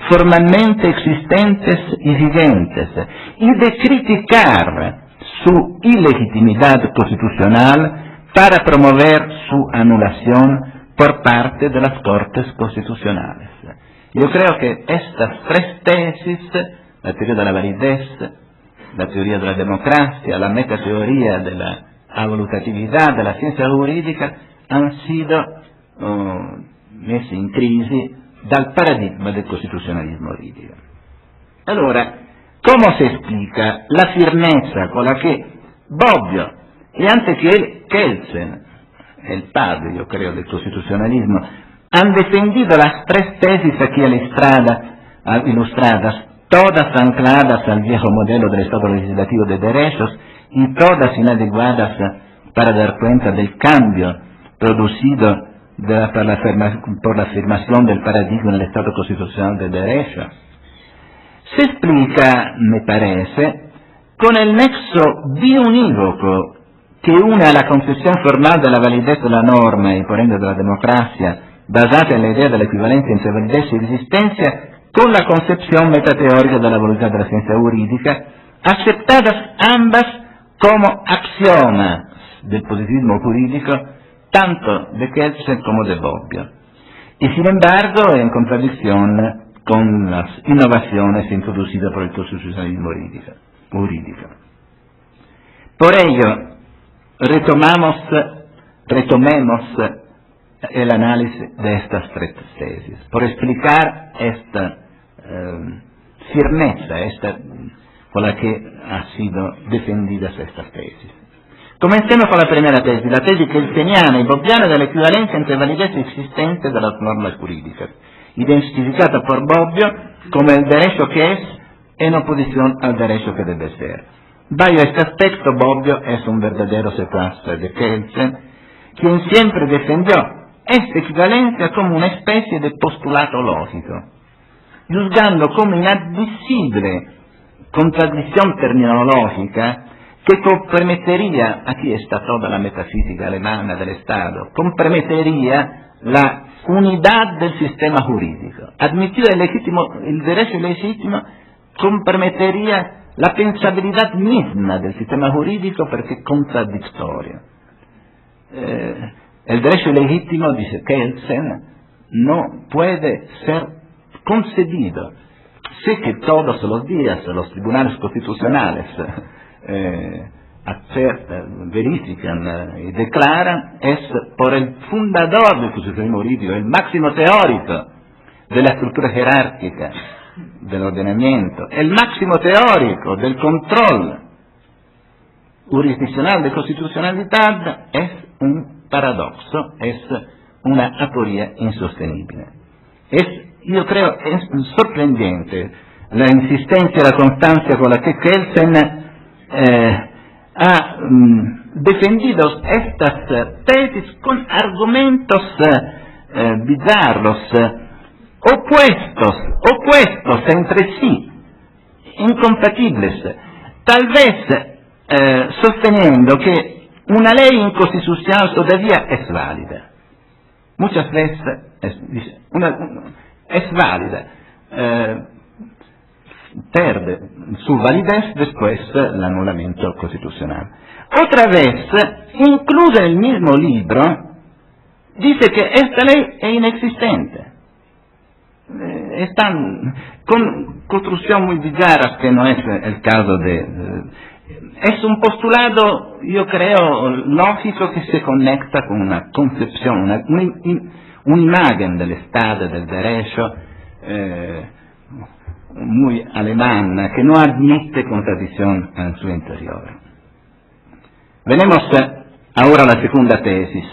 formalmente existentes y vigentes, y de criticar su ilegitimidad constitucional para promover su anulación por parte de las Cortes Constitucionales. Yo creo que estas tres tesis, la teoría de la validez, la teoría de la democracia, la metateoría de la evolutividad de la ciencia jurídica, han sido messe in crisi dal paradigma del costituzionalismo giuridico. Allora, ¿cómo se explica la firmeza con la que Bobbio y antes que él, Kelsen, el padre, yo creo, del constitucionalismo, han defendido las tres tesis aquí ilustradas, todas ancladas al viejo modelo del Estado legislativo de derechos y todas inadecuadas para dar cuenta del cambio producido por la afirmación del paradigma del Estado constitucional de derecho? Se explica, me parece, con el nexo biunívoco que une a la concepción formal de la validez de la norma y por ende de la democracia, basada en la idea de la equivalencia entre validez y existencia, con la concepción metateórica de la voluntad de la ciencia jurídica, aceptadas ambas como axiomas del positivismo jurídico, tanto de Kelsen como de Bobbio, y sin embargo en contradicción con las innovaciones introducidas por el constitucionalismo jurídico. Por ello, retomemos el análisis de estas tres tesis, por explicar firmeza con la que han sido defendidas estas tesis. Comencemos con la primera tesis, la tesis kelseniana y bobbiana de la equivalencia entre validez existente de las normas jurídicas, identificada por Bobbio como el derecho que es en oposición al derecho que debe ser. Bajo este aspecto, Bobbio es un verdadero secuaz de Kelsen, quien siempre defendió esta equivalencia como una especie de postulato lógico, juzgando como inadmisible contradicción terminológica que comprometería, aquí está toda la metafísica alemana del Estado, comprometería la unidad del sistema jurídico. Admitir el derecho legítimo comprometería la pensabilidad misma del sistema jurídico porque es contradictorio. El derecho legítimo, dice Kelsen, no puede ser concedido. Sé que todos los días los tribunales constitucionales verifican y declaran, es por el fundador del sistema jurídico, el máximo teórico de la estructura jerárquica del ordenamiento, el máximo teórico del control jurisdiccional de constitucionalidad, es un paradoxo, es una aporia insostenible. Yo creo es sorprendente la insistencia y la constancia con la que Kelsen ha defendido estas tesis con argumentos bizarros, opuestos entre sí, incompatibles, tal vez sosteniendo que una ley inconstitucional todavía es válida. Muchas veces es válida, perde su validez después el anulamiento constitucional. Otra vez, incluso en el mismo libro, dice que esta ley es inexistente. Están con construcción muy bizarras que no es el caso es un postulado, yo creo, lógico que se conecta con una concepción, una imagen del Estado, del derecho, muy alemana, que no admite contradicción en su interior. Venemos ahora a la segunda tesis,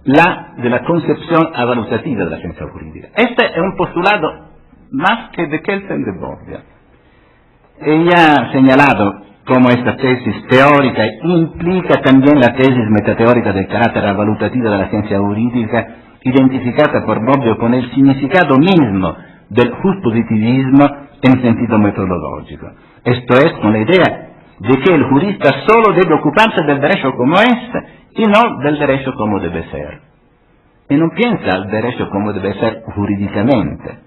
la de la concepción evaluativa de la ciencia jurídica. Este es un postulado más que de Kelsen de Bobbio. Ella ha señalado cómo esta tesis teórica implica también la tesis metateórica del carácter evaluativo de la ciencia jurídica, identificada por Bobbio con el significado mismo del positivismo en sentido metodológico. Esto es, con la idea de que el jurista solo debe ocuparse del derecho como es y no del derecho como debe ser. Y no piensa el derecho como debe ser jurídicamente.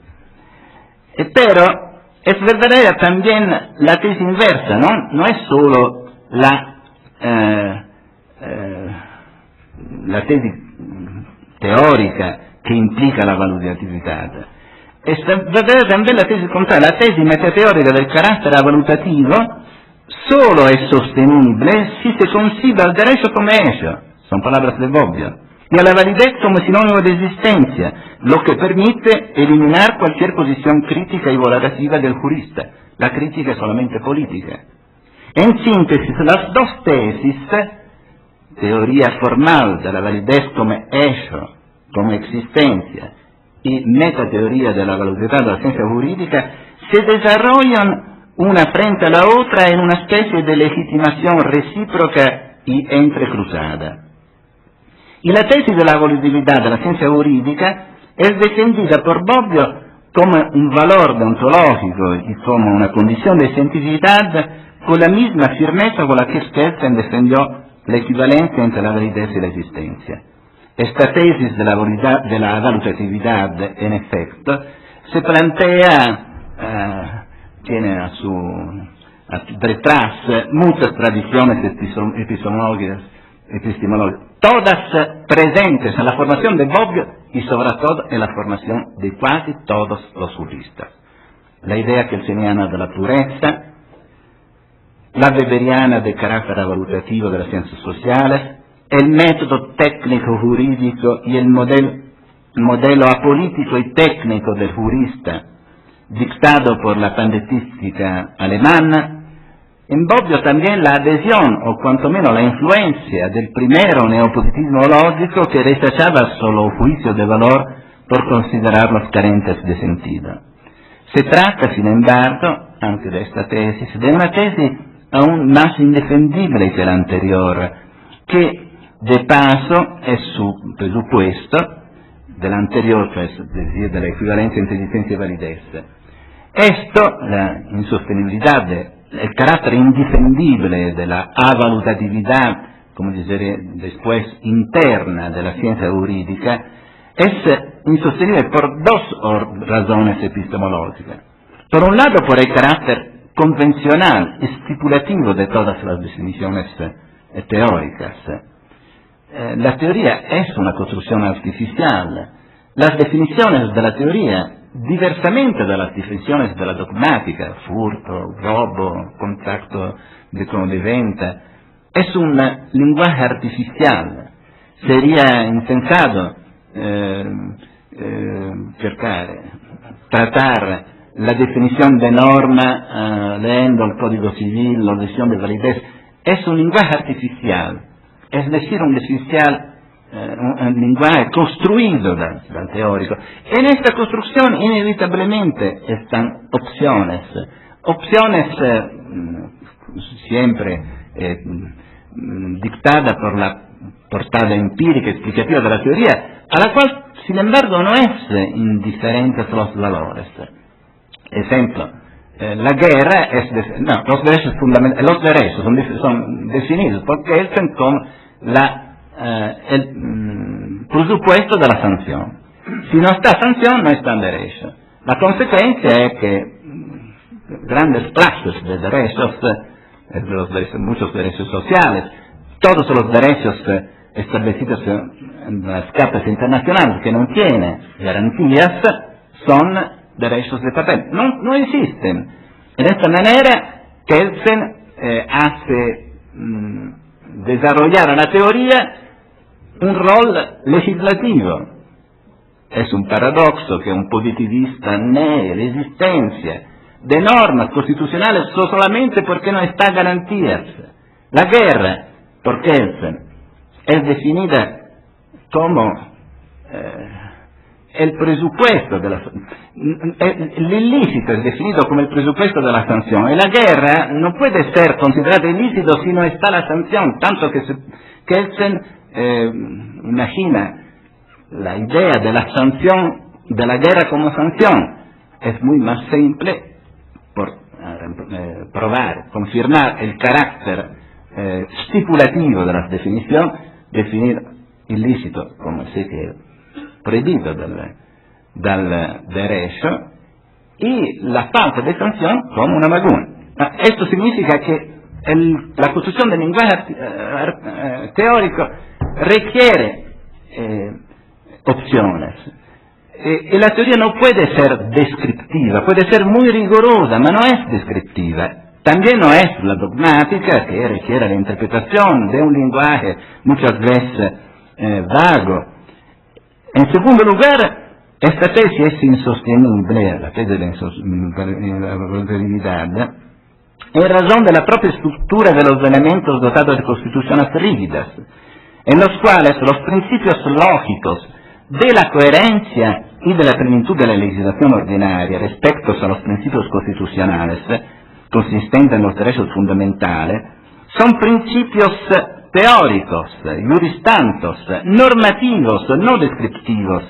Pero es verdadera también la tesis inversa, ¿no? No es solo la tesis teórica que implica la valutatividad. Es verdadera también la tesis contraria, la tesis metateórica del carácter evaluativo solo es sostenible si se concibe al derecho como hecho, son palabras de Bobbio, y a la validez como sinónimo de existencia, lo que permite eliminar cualquier posición crítica y valorativa del jurista. La crítica es solamente política. En síntesis, las dos tesis, teoría formal de la validez como hecho, como existencia, y metateoría de la validez de la ciencia jurídica, se desarrollan una frente a la otra en una especie de legitimación recíproca y entrecruzada. Y la tesis de la validez de la ciencia jurídica es defendida por Bobbio como un valor deontológico y como una condición de cientificidad con la misma firmeza con la que Kelsen defendió la equivalencia entre la validez y la existencia. Esta tesis de la valutatividad, en efecto, se plantea, tiene detrás muchas tradiciones epistemológicas, todas presentes en la formación de Bobbio y sobre todo en la formación de casi todos los juristas. La idea kelseniana de la pureza, la weberiana del carácter evaluativo de las ciencias sociales, el método técnico jurídico y el modelo apolítico y técnico del jurista, dictado por la patentística alemana, en Bobbio también la adhesión, o cuanto menos la influencia del primero neopositismo lógico que rechazaba solo juicios de valor por considerarlos carentes de sentido. Se trata, sin embargo, aunque de esta tesis, de una tesis aún más indefendible que la anterior, que de paso es su presupuesto del anterior, pues, es decir, de la equivalencia entre existencia y validez. Esto, la insostenibilidad, el carácter indefendible de la avalutatividad, como diré después, interna de la ciencia jurídica, es insostenible por dos razones epistemológicas. Por un lado, por el carácter convencional, estipulativo de todas las definiciones teóricas. La teoría es una construcción artificial. Las definiciones de la teoría, diversamente de las definiciones de la dogmática, furto, robo, contacto de venta, es un lenguaje artificial. Sería insensato tratar la definición de norma leyendo el Código Civil, la definición de validez. Es un lenguaje artificial, es decir, un lenguaje construido del teórico. En esta construcción inevitablemente están opciones siempre dictadas por la portada empírica explicativa de la teoría, a la cual, sin embargo, no es indiferente los valores. Ejemplo, la guerra los derechos fundamentales, los derechos son definidos por Kelsen como el presupuesto de la sanción. Si no está sanción, no está derecho. La consecuencia es que grandes clases de derechos, muchos derechos sociales, todos los derechos establecidos en las cartas internacionales que no tienen garantías, son derechos de papel. No existen. De esta manera, Kelsen hace desarrollar a la teoría un rol legislativo. Es un paradoxo que un positivista niegue la existencia de normas constitucionales solamente porque no están garantías. La guerra, por Kelsen, es definida como el presupuesto de la el ilícito es definido como el presupuesto de la sanción, y la guerra no puede ser considerada ilícito si no está la sanción, tanto que Kelsen imagina la idea de la sanción, de la guerra como sanción. Es muy más simple por probar, confirmar el carácter stipulativo de la definición, definir ilícito como se quiere, prohibido del derecho, y la falta de sanción como una laguna. Esto significa que la construcción del lenguaje teórico requiere opciones. Y la teoría no puede ser descriptiva, puede ser muy rigurosa, pero no es descriptiva. También no es la dogmática, que requiere la interpretación de un lenguaje muchas veces vago. En segundo lugar, esta tesis es insostenible, la tesis de la insostenibilidad, en razón de la propia estructura de los elementos dotados de constituciones rígidas, en los cuales los principios lógicos de la coherencia y de la plenitud de la legislación ordinaria respecto a los principios constitucionales, consistentes en los derechos fundamentales, son principios teóricos, juristantos, normativos, no descriptivos,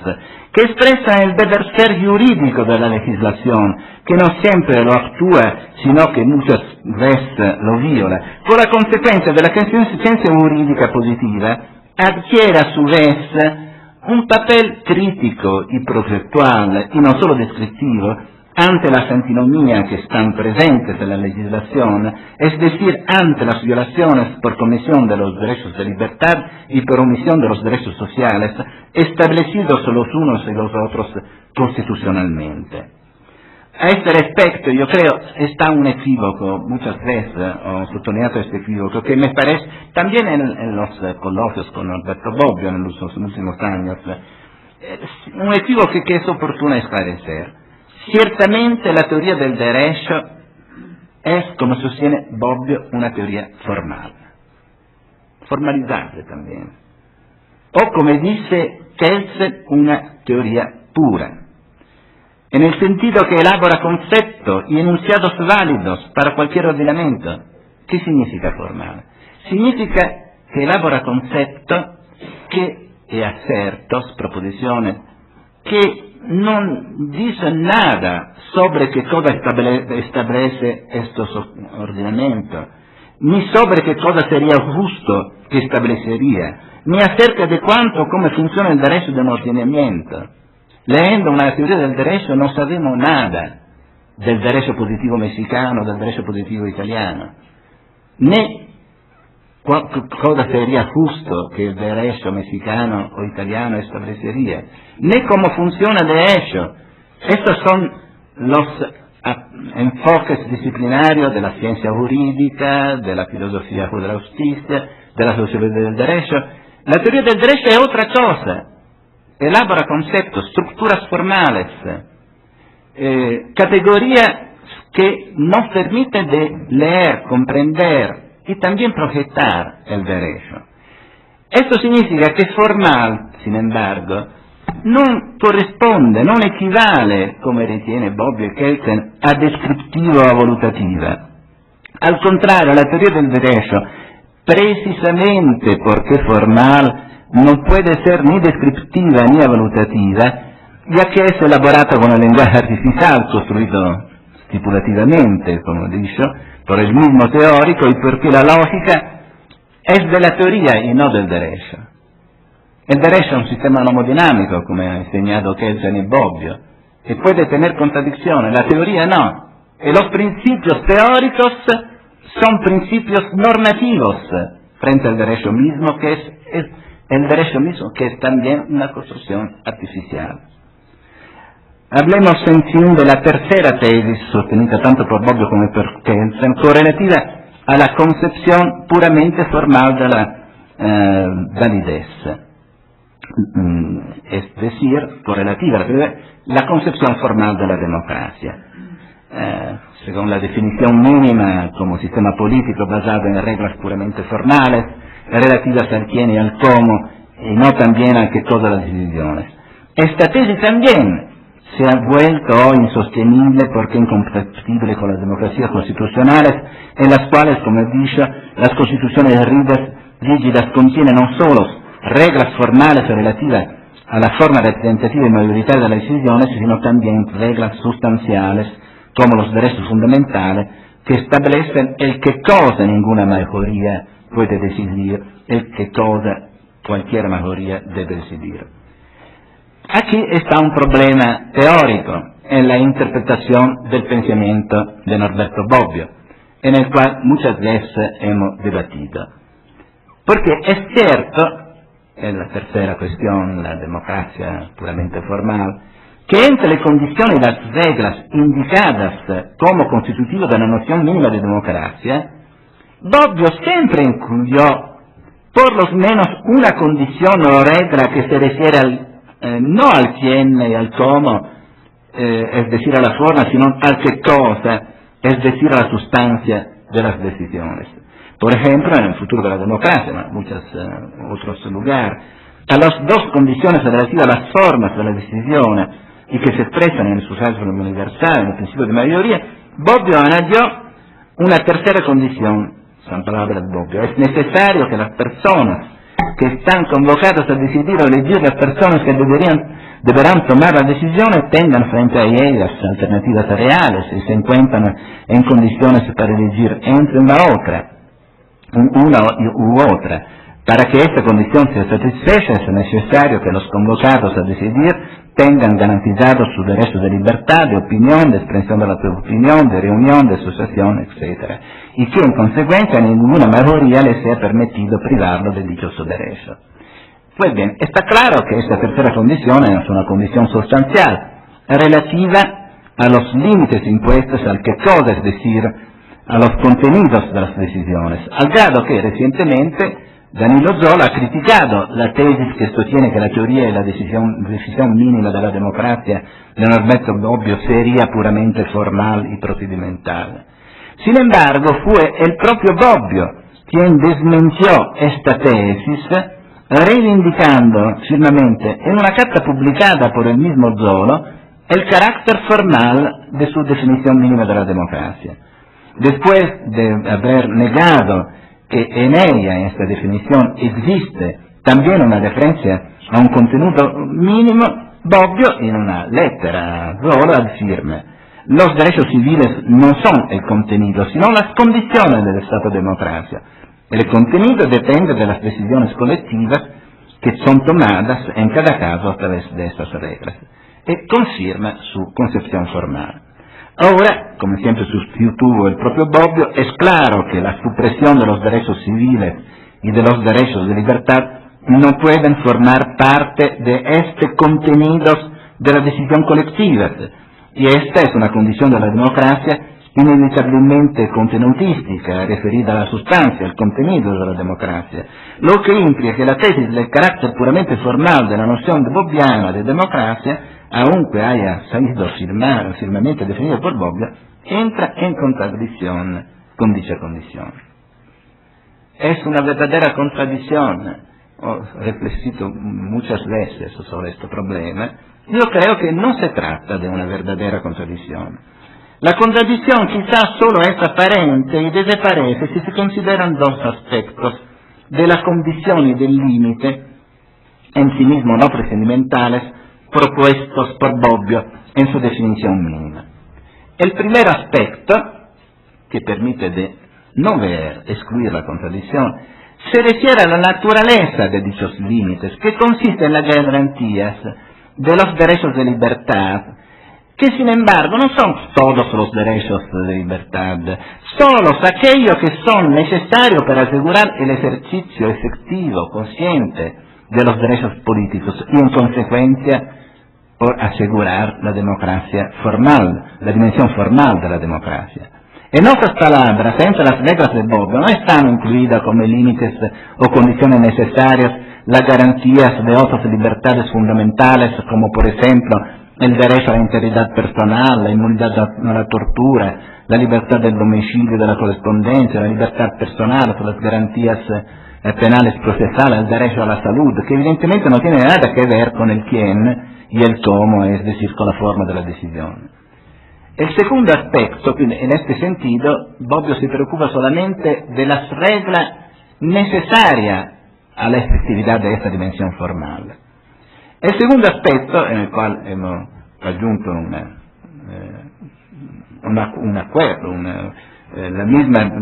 que expresan el deber ser jurídico de la legislación, que no siempre lo actúa, sino que muchas veces lo viola, con la consecuencia de la ciencia jurídica positiva adquiere a su vez un papel crítico y procesual, y no solo descriptivo, ante las antinomías que están presentes en la legislación, es decir, ante las violaciones por comisión de los derechos de libertad y por omisión de los derechos sociales, establecidos los unos y los otros constitucionalmente. A este respecto, yo creo, está un equívoco, muchas veces he sottolineato este equívoco, que me parece, también en los coloquios con Alberto Bobbio en los últimos años, un equívoco que es oportuno esclarecer. Ciertamente la teoría del derecho es, como sostiene Bobbio, una teoría formal, formalizable también, o como dice Kelsen, una teoría pura, en el sentido que elabora conceptos y enunciados válidos para cualquier ordenamiento. ¿Qué significa formal? Significa que elabora conceptos y acertos, proposiciones, que no dicen nada sobre qué cosa establece estos ordenamientos, ni sobre qué cosa sería justo que establecería, ni acerca de cuánto o cómo funciona el derecho de un ordenamiento. Leyendo una teoría del derecho no sabemos nada del derecho positivo mexicano, del derecho positivo italiano, ni cosa sería justo que el derecho mexicano o italiano establecería, ni cómo funciona de hecho. Estos son los enfoques disciplinarios de la ciencia jurídica, de la filosofía de la justicia, de la sociología del derecho. La teoría del derecho es otra cosa. Elabora conceptos, estructuras formales, categorías que nos permiten de leer, comprender y también proyectar el derecho. Esto significa que formal, sin embargo, no corresponde, no equivale, como ritiene Bobbio e Kelsen, a descriptivo o a valutativa. Al contrario, la teoría del derecho, precisamente porque formal, no puede ser ni descriptiva ni evaluativa, ya que es elaborata con el lenguaje artificial construido stipulativamente, como dicho, por el mismo teórico y porque la lógica es de la teoría y no del derecho. El derecho es un sistema nomodinámico, como ha enseñado Kelsen y Bobbio, que puede tener contradicciones, la teoría no. Y los principios teóricos son principios normativos frente al derecho mismo, que es el derecho mismo, que es también una construcción artificial. Hablemos en fin de la tercera tesis, sostenida tanto por Bobbio como por Kelsen, correlativa a la concepción puramente formal de la validez, es decir, correlativa a la concepción formal de la democracia. Según la definición mínima como sistema político basado en reglas puramente formales, relativas al quién y al cómo, y no también a que todas las decisiones. Esta tesis también se ha vuelto hoy insostenible porque incompatible con las democracias constitucionales, en las cuales, como he dicho, las constituciones rígidas contienen no solo reglas formales relativas a la forma representativa y mayoritaria de las decisiones, sino también reglas sustanciales, como los derechos fundamentales, que establecen el qué cosa ninguna mayoría puede decidir, el qué cosa cualquier mayoría debe decidir. Aquí está un problema teórico en la interpretación del pensamiento de Norberto Bobbio, en el cual muchas veces hemos debatido. Porque es cierto, en la tercera cuestión, la democracia puramente formal, que entre le condiciones y las reglas indicadas como constitutivas de la noción mínima de democracia, Bobbio siempre incluyó por lo menos una condición o regla que se refiere no al quién y al cómo, es decir, a la forma, sino al qué cosa, es decir, a la sustancia de las decisiones. Por ejemplo, en el futuro de la democracia, en muchos otros lugares, a las dos condiciones relativas a las formas de las decisiones y que se expresan en el suceso universal, en el principio de mayoría, Bobbio añadió una tercera condición, son palabras de Bobbio: es necesario que las personas que están convocadas a decidir o elegir las personas que deberán tomar las decisiones tengan frente a ellas alternativas reales y se encuentran en condiciones para elegir entre una u otra. Para que esta condición sea satisfecha es necesario que los convocados a decidir tengan garantizados su derecho de libertad, de opinión, de expresión de la propia opinión, de reunión, de asociación, etc. Y que en consecuencia a ninguna mayoría le sea permitido privarlo de dichoso derecho. Pues bien, está claro que esta tercera condición es una condición sustancial, relativa a los límites impuestos al qué cosa, es decir, a los contenidos de las decisiones, al grado que recientemente Danilo Zola ha criticado la tesis que sostiene que la teoría de la decisión mínima de la democracia de Norberto Bobbio sería puramente formal y procedimental. Sin embargo, fue el propio Bobbio quien desmintió esta tesis, reivindicando firmemente en una carta publicada por el mismo Zola el carácter formal de su definición mínima de la democracia. Después de haber negado que en ella, en esta definición, existe también una referencia a un contenuto mínimo, Bobbio, en una lettera a Zola, afirma: los derechos civiles no son el contenido, sino las condiciones del Estado de democracia. El contenido depende de las decisiones colectivas que son tomadas en cada caso a través de estas reglas, y confirma su concepción formal. Ahora, como siempre sostuvo el propio Bobbio, es claro que la supresión de los derechos civiles y de los derechos de libertad no pueden formar parte de este contenidos de la decisión colectiva, y esta es una condición de la democracia inevitablemente contenutística, referida a la sustancia, al contenido de la democracia, lo que implica que la tesis del carácter puramente formal de la noción bobbiana de democracia, aunque haya sido firmemente definida por Bobbio, entra en contradicción con dicha condición. Es una verdadera contradicción. He reflexionado muchas veces sobre este problema. Yo creo que no se trata de una verdadera contradicción. La contradicción quizás solo es aparente y desaparece si se consideran dos aspectos de la condición y del límite, en sí mismo no procedimentales, propuestos por Bobbio en su definición mínima. El primer aspecto, que permite de no excluir la contradicción, se refiere a la naturaleza de dichos límites, que consiste en las garantías de los derechos de libertad, que sin embargo no son todos los derechos de libertad, solo aquellos que son necesarios para asegurar el ejercicio efectivo, consciente de los derechos políticos y en consecuencia por asegurar la democracia formal, la dimensión formal de la democracia. En otras palabras, entre las reglas de Bobbio no están incluidas como límites o condiciones necesarias las garantías de otras libertades fundamentales, como por ejemplo el derecho a la integridad personal, la inmunidad a la tortura, la libertad del domicilio y de la correspondencia, la libertad personal, las garantías penales procesales, el derecho a la salud, que evidentemente no tiene nada que ver con el quién y el cómo, es decir, con la forma de la decisión. El segundo aspecto, en este sentido, Bobbio se preocupa solamente de las reglas necesarias a la efectividad de esta dimensión formal. El segundo aspecto, en el cual hemos raggiunto un acuerdo, la misma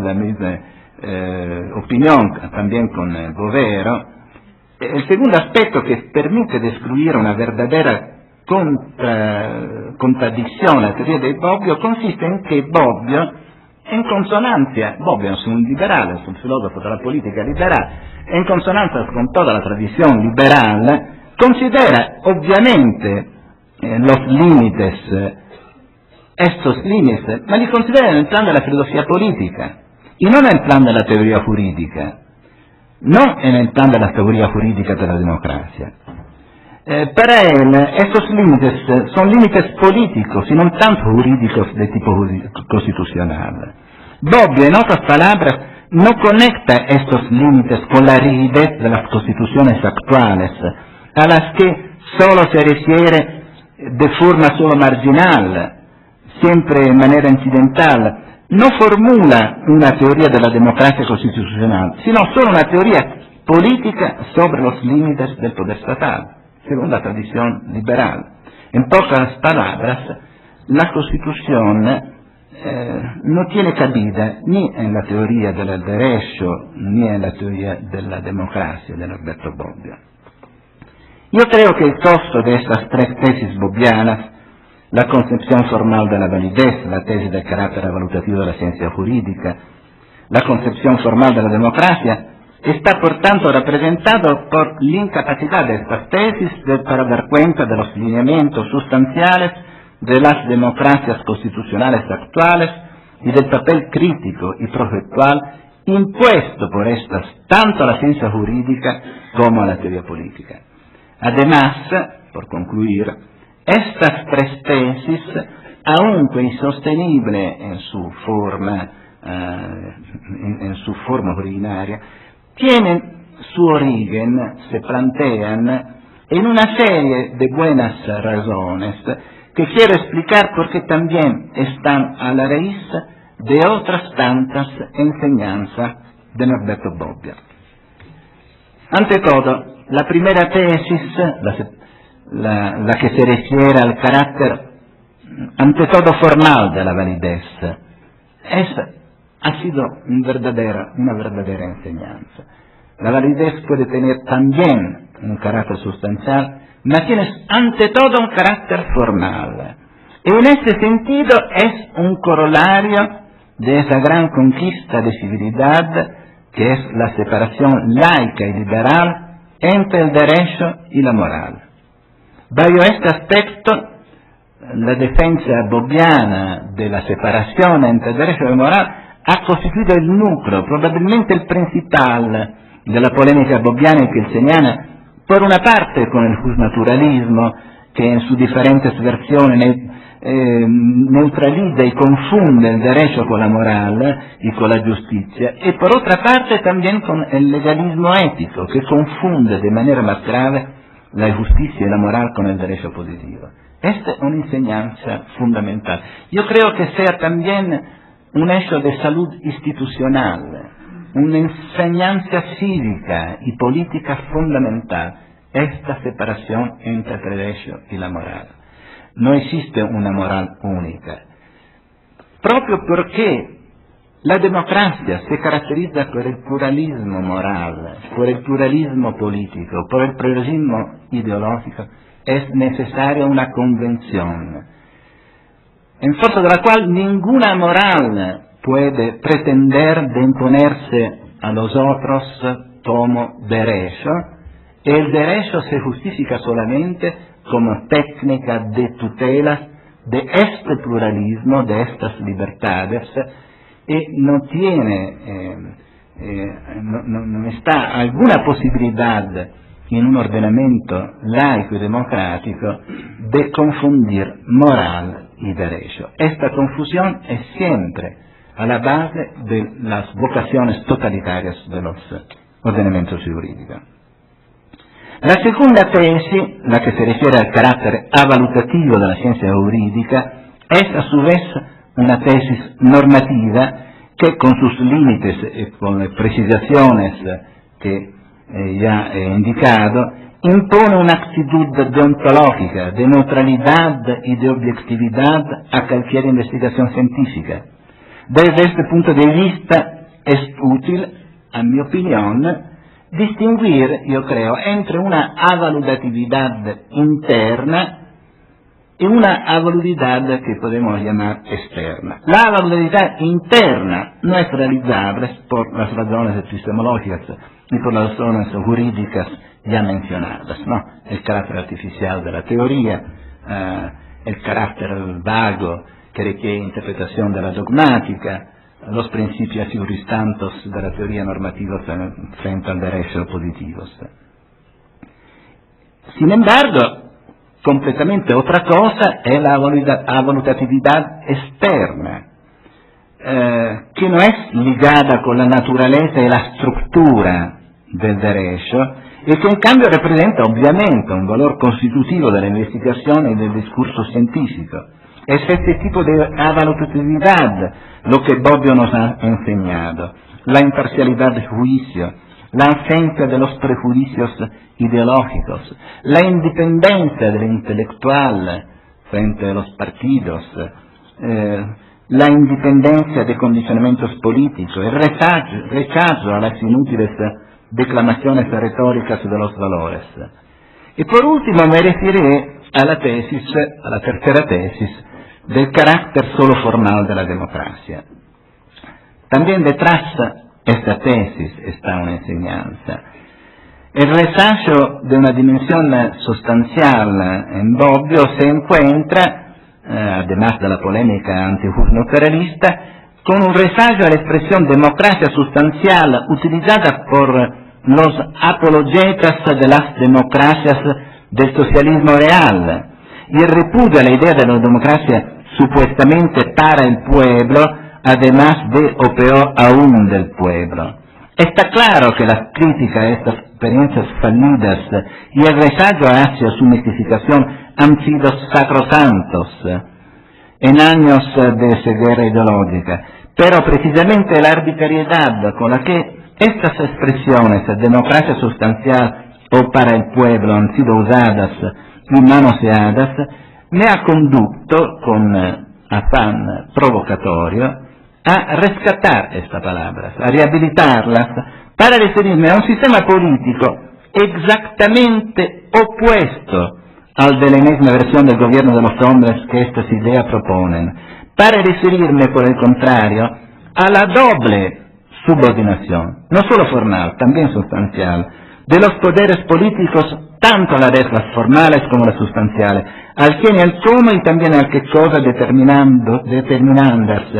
opinión también con Bovero, el segundo aspecto que permite describir una verdadera contradicción a la teoría de Bobbio consiste en que Bobbio, en consonancia, Bobbio es un liberal, es un filósofo de la política liberal, en consonancia con toda la tradición liberal, considera obviamente los límites, estos límites, ma li considera en el plan de la filosofía política y no en el plan de la teoría jurídica, no en el plan de la teoría jurídica de la democracia. Para él, estos límites son límites políticos y no tanto jurídicos de tipo constitucional. Bobbio, en otras palabras, no conecta estos límites con la rigidez de las constituciones actuales, a las que solo se refiere de forma solo marginal, siempre de manera incidental. No formula una teoría de la democracia constitucional, sino solo una teoría política sobre los límites del poder estatal, según la tradición liberal. En pocas palabras, la Constitución no tiene cabida ni en la teoría del derecho ni en la teoría de la democracia de Norberto Bobbio. Yo creo que el costo de estas tres tesis bobbianas, la concepción formal de la validez, la tesis del carácter evalutativo de la ciencia jurídica, la concepción formal de la democracia, está por tanto representado por la incapacidad de estas tesis para dar cuenta de los lineamientos sustanciales de las democracias constitucionales actuales y del papel crítico y proyectual impuesto por estas tanto a la ciencia jurídica como a la teoría política. Además, por concluir, estas tres tesis, aunque insostenible en su forma originaria, tienen su origen, se plantean en una serie de buenas razones que quiero explicar porque también están a la raíz de otras tantas enseñanzas de Norberto Bobbio. Ante todo, la primera tesis, la que se refiere al carácter ante todo formal de la validez, ha sido una verdadera enseñanza. La validez puede tener también un carácter sustancial, mas tiene ante todo un carácter formal. Y en ese sentido es un corolario de esa gran conquista de civilidad que es la separación laica y liberal entre el derecho y la moral. Bajo este aspecto, la defensa bobbiana de la separación entre el derecho y la moral ha constituido el núcleo, probabilmente el principal, de la polémica bobbiana y kelseniana, por una parte con el justnaturalismo, que en sus diferentes versiones neutraliza y confunde el derecho con la moral y con la justicia, y por otra parte también con el legalismo ético, que confunde de manera más grave la justicia y la moral con el derecho positivo. Esta es una enseñanza fundamental. Yo creo que sea también un hecho de salud institucional, una enseñanza cívica y política fundamental, esta separación entre el derecho y la moral. No existe una moral única, proprio porque la democracia se caracteriza por el pluralismo moral, por el pluralismo político, por el pluralismo ideológico. Es necesaria una convención, en forza de la cual ninguna moral puede pretender de imponerse a los otros como derecho. El derecho se justifica solamente como técnica de tutela de este pluralismo, de estas libertades, y no tiene, no está alguna posibilidad en un ordenamento laico y democrático de confundir moral y derecho. Esta confusión es siempre a la base de las vocaciones totalitarias de los ordenamientos jurídicos. La segunda tesis, la que se refiere al carácter avalutativo de la ciencia jurídica, es a su vez una tesis normativa que con sus límites y con las precisaciones que ya he indicado, impone una actitud deontológica, de neutralidad y de objetividad a cualquier investigación científica. Desde este punto de vista es útil, a mi opinión, distinguir, yo creo, entre una avalutatividad interna y una avalutatividad que podemos llamar externa. La avalutatividad interna no es realizable por las razones epistemológicas y por las razones jurídicas ya mencionadas, ¿no? El carácter artificial de la teoría, el carácter vago que requiere interpretación de la dogmática, los principios juristantos de la teoría normativa frente al derecho positivo. Sin embargo, completamente otra cosa es la avalutatividad externa, que no es ligada con la naturaleza y la estructura del derecho, y que en cambio representa obviamente un valor constitutivo de la investigación y del discurso científico. Es este tipo de avalutatividad lo que Bobbio nos ha enseñado: la imparcialidad de juicio, la ausencia de los prejuicios ideológicos, la independencia del intelectual frente a los partidos, la independencia de condicionamientos políticos, el rechazo a las inútiles declamaciones retóricas de los valores. Y por último me referiré a la tercera tesis, del carácter solo formal de la democracia. También detrás de esta tesis está una enseñanza. El rezago de una dimensión sustancial en Bobbio se encuentra, además de la polémica antijustnaturalista, con un rezago a la expresión democracia sustancial utilizada por los apologetas de las democracias del socialismo real, y el repudio a la idea de la democracia supuestamente para el pueblo, además de o peor aún del pueblo. Está claro que la crítica a estas experiencias fallidas y el rezago hacia su mistificación han sido sacrosantos en años de ceguera ideológica, pero precisamente la arbitrariedad con la que estas expresiones, democracia sustancial o para el pueblo, han sido usadas y manoseadas, me ha conducto con afán provocatorio a rescatar estas palabras, a rehabilitarlas, para referirme a un sistema político exactamente opuesto al de la enésima versión del gobierno de los hombres que estas ideas proponen, para referirme, por el contrario, a la doble subordinación, no solo formal, también sustancial, de los poderes políticos, tanto a las reglas formales como las sustanciales, al quién y al cómo y también al qué cosa determinandas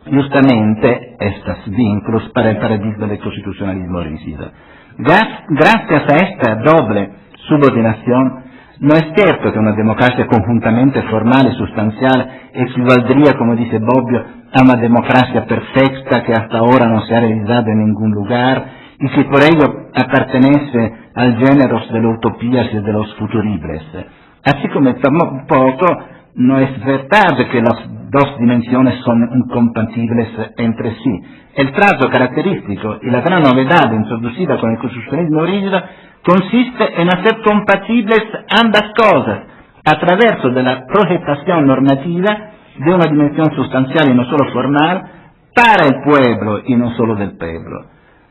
justamente estos vínculos para el paradigma del constitucionalismo rígido. Gracias a esta doble subordinación, no es cierto que una democracia conjuntamente formal y sustancial equivaldría, como dice Bobbio, a una democracia perfecta que hasta ahora no se ha realizado en ningún lugar y que por ello pertenece al género de las utopías y de los futuribles. Así como tampoco no es verdad que las dos dimensiones son incompatibles entre sí. El trazo característico y la gran novedad introducida con el constitucionalismo rígido consiste en hacer compatibles ambas cosas a través de la proyectación normativa de una dimensión sustancial y no solo formal para el pueblo y no solo del pueblo.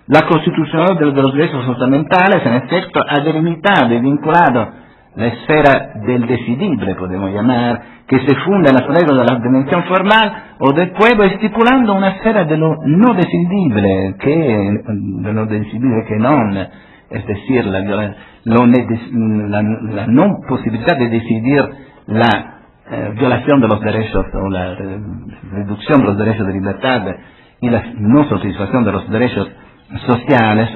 La Constitución de los derechos fundamentales, en efecto, ha delimitado y vinculado la esfera del decidible, podemos llamar, que se funda en las reglas de la dimensión formal o del pueblo, estipulando una esfera de lo no decidible, que non, es decir, la no posibilidad de decidir la violación de los derechos o la reducción de los derechos de libertad y la no satisfacción de los derechos sociales,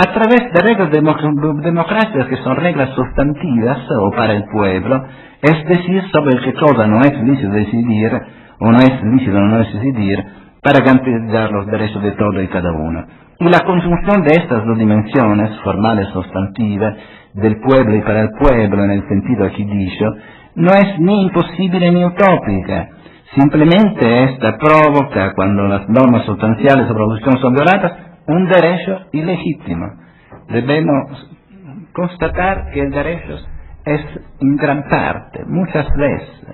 a través de reglas democráticas que son reglas sustantivas o para el pueblo, es decir, sobre qué cosa no es lícito decidir o no es lícito no es decidir, para garantizar los derechos de todo y cada uno. Y la conjunción de estas dos dimensiones, formales sustantivas, del pueblo y para el pueblo en el sentido aquí dicho, no es ni imposible ni utópica. Simplemente esta provoca, cuando las normas sustanciales sobre la cuestión son violadas, un derecho ilegítimo. Debemos constatar que el derecho es en gran parte, muchas veces,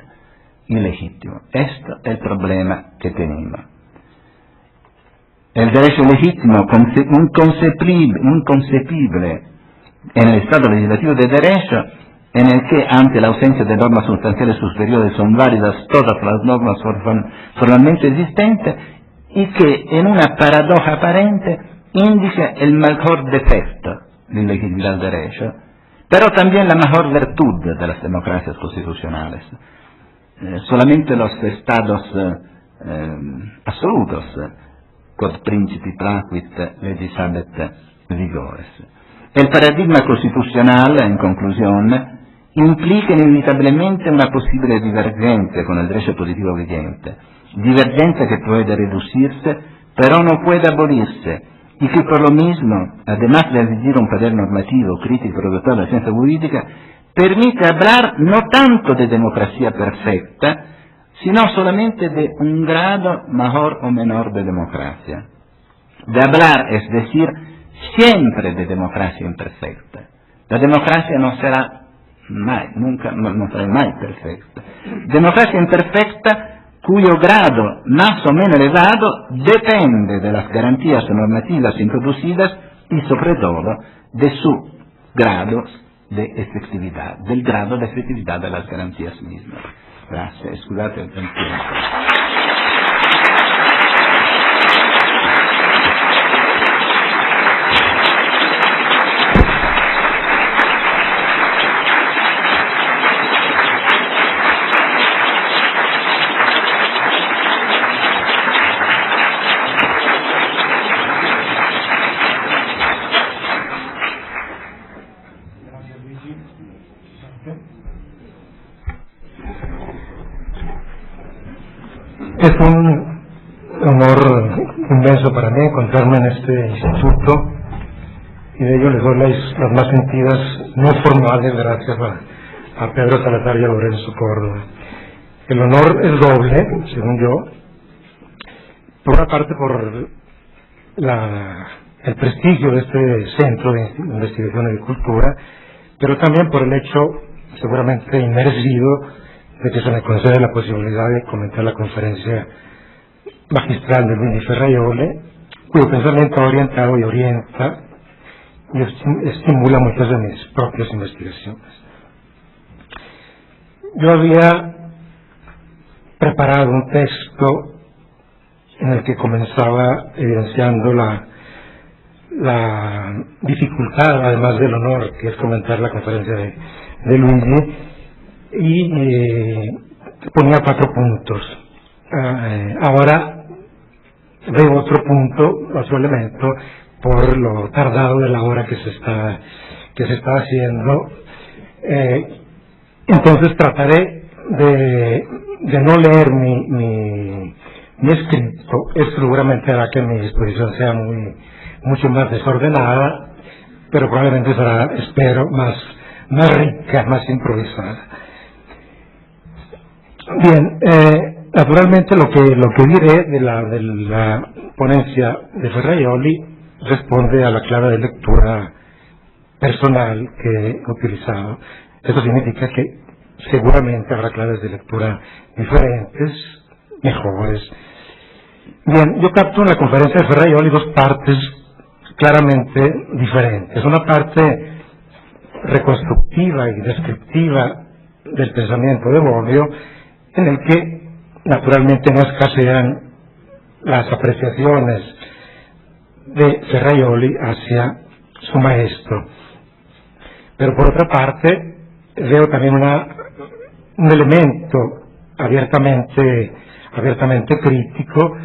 ilegítimo. Esto es el problema que tenemos. El derecho legítimo, inconcebible en el Estado legislativo de derecho, en el que ante la ausencia de normas sustanciales superiores son válidas todas las normas formalmente existentes y que en una paradoja aparente indica el mejor defecto de legitimidad del derecho, pero también la mejor virtud de las democracias constitucionales. Solamente los estados absolutos, quod principi placuit legisabet vigores. El paradigma constitucional, en conclusión, implica inevitablemente una posible divergencia con el derecho positivo vigente, divergencia que puede reducirse, pero no puede abolirse, y que por lo mismo, además de exigir un poder normativo, crítico y productor de la ciencia jurídica, permite hablar no tanto de democracia perfecta, sino solamente de un grado mayor o menor de democracia. De hablar, es decir, siempre de democracia imperfecta. La democracia no será mai, nunca, no será mai perfecta. Democracia imperfecta cuyo grado más o menos elevado depende de las garantías normativas introducidas y sobre todo de su grado de efectividad, del grado de efectividad de las garantías mismas. Gracias, scusate il tempo. Es un honor inmenso para mí encontrarme en este instituto, y de ello les doy las más sentidas, no formales, gracias a Pedro Salazar y a Lorenzo Córdoba. El honor es doble, según yo, por una parte por el prestigio de este Centro de Investigación y Cultura, pero también por el hecho seguramente inmerecido de que se me concede la posibilidad de comentar la conferencia magistral de Luigi Ferrajoli, cuyo pensamiento ha orientado y orienta y estimula muchas de mis propias investigaciones. Yo había preparado un texto en el que comenzaba evidenciando la dificultad, además del honor, que es comentar la conferencia de Luigi, y ponía 4 puntos. Ahora veo otro punto, otro elemento, por lo tardado de la hora que se está haciendo. Entonces trataré de no leer mi escrito. Esto seguramente hará que mi exposición sea mucho más desordenada, pero probablemente será, espero, más rica, más improvisada. Bien, naturalmente lo que diré de la ponencia de Ferrajoli responde a la clave de lectura personal que he utilizado. Eso significa que seguramente habrá claves de lectura diferentes, mejores. Bien, yo capto en la conferencia de Ferrajoli 2 partes claramente diferentes. Una parte reconstructiva y descriptiva del pensamiento de Bobbio, en el que naturalmente no escasean las apreciaciones de Ferrajoli hacia su maestro. Pero por otra parte veo también un elemento abiertamente crítico,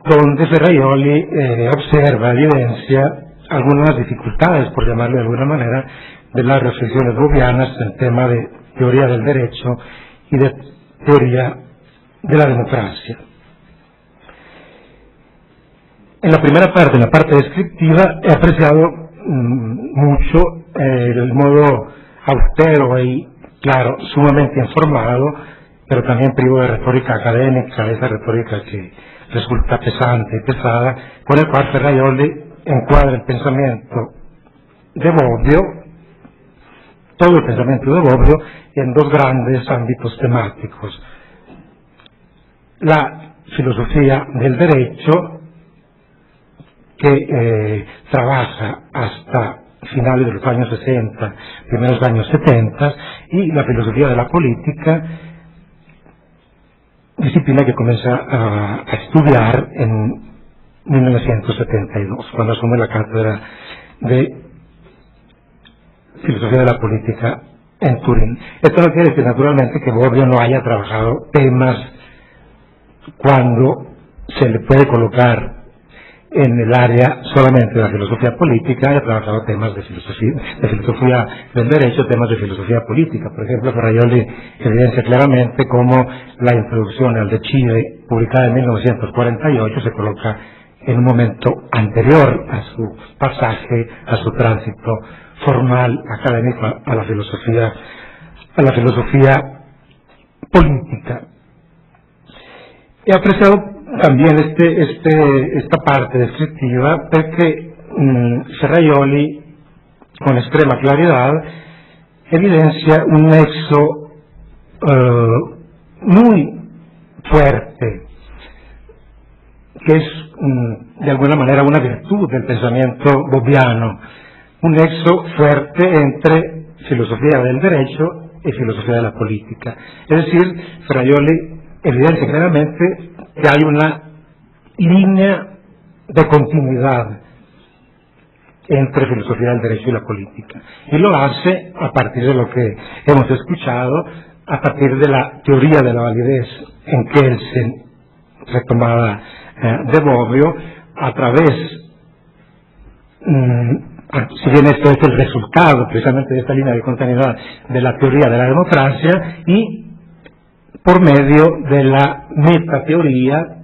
donde Ferrajoli observa, evidencia algunas dificultades, por llamarlo de alguna manera, de las reflexiones bobbianas en tema de teoría del derecho y de teoría de la democracia. En la primera parte, en la parte descriptiva, he apreciado mucho el modo austero y, claro, sumamente informado, pero también privo de retórica académica, esa retórica que resulta pesante y pesada, con el cual Ferrajoli encuadra el pensamiento de Bobbio, todo el pensamiento de Bobbio, en 2 grandes ámbitos temáticos: la filosofía del derecho, que trabaja hasta finales de los años 60, primeros años 70, y la filosofía de la política, disciplina que comienza a estudiar en 1972, cuando asume la cátedra de filosofía de la política en Turín. Esto no quiere decir naturalmente que Bobbio no haya trabajado temas cuando se le puede colocar en el área solamente de la filosofía política, haya trabajado temas de filosofía del derecho, temas de filosofía política. Por ejemplo, Ferrajoli evidencia claramente cómo la introducción al de Chile, publicada en 1948, se coloca en un momento anterior a su pasaje, a su tránsito formal académico a la filosofía política. He apreciado también esta parte descriptiva, porque Ferrajoli, con extrema claridad, evidencia un nexo muy fuerte, que es de alguna manera una virtud del pensamiento bobbiano, un nexo fuerte entre filosofía del derecho y filosofía de la política. Es decir, Ferrajoli evidencia claramente que hay una línea de continuidad entre filosofía del derecho y la política, y lo hace a partir de lo que hemos escuchado, a partir de la teoría de la validez en Kelsen, retomada de Bobbio, a través, si bien esto es el resultado precisamente de esta línea de continuidad de la teoría de la democracia, y por medio de la metateoría,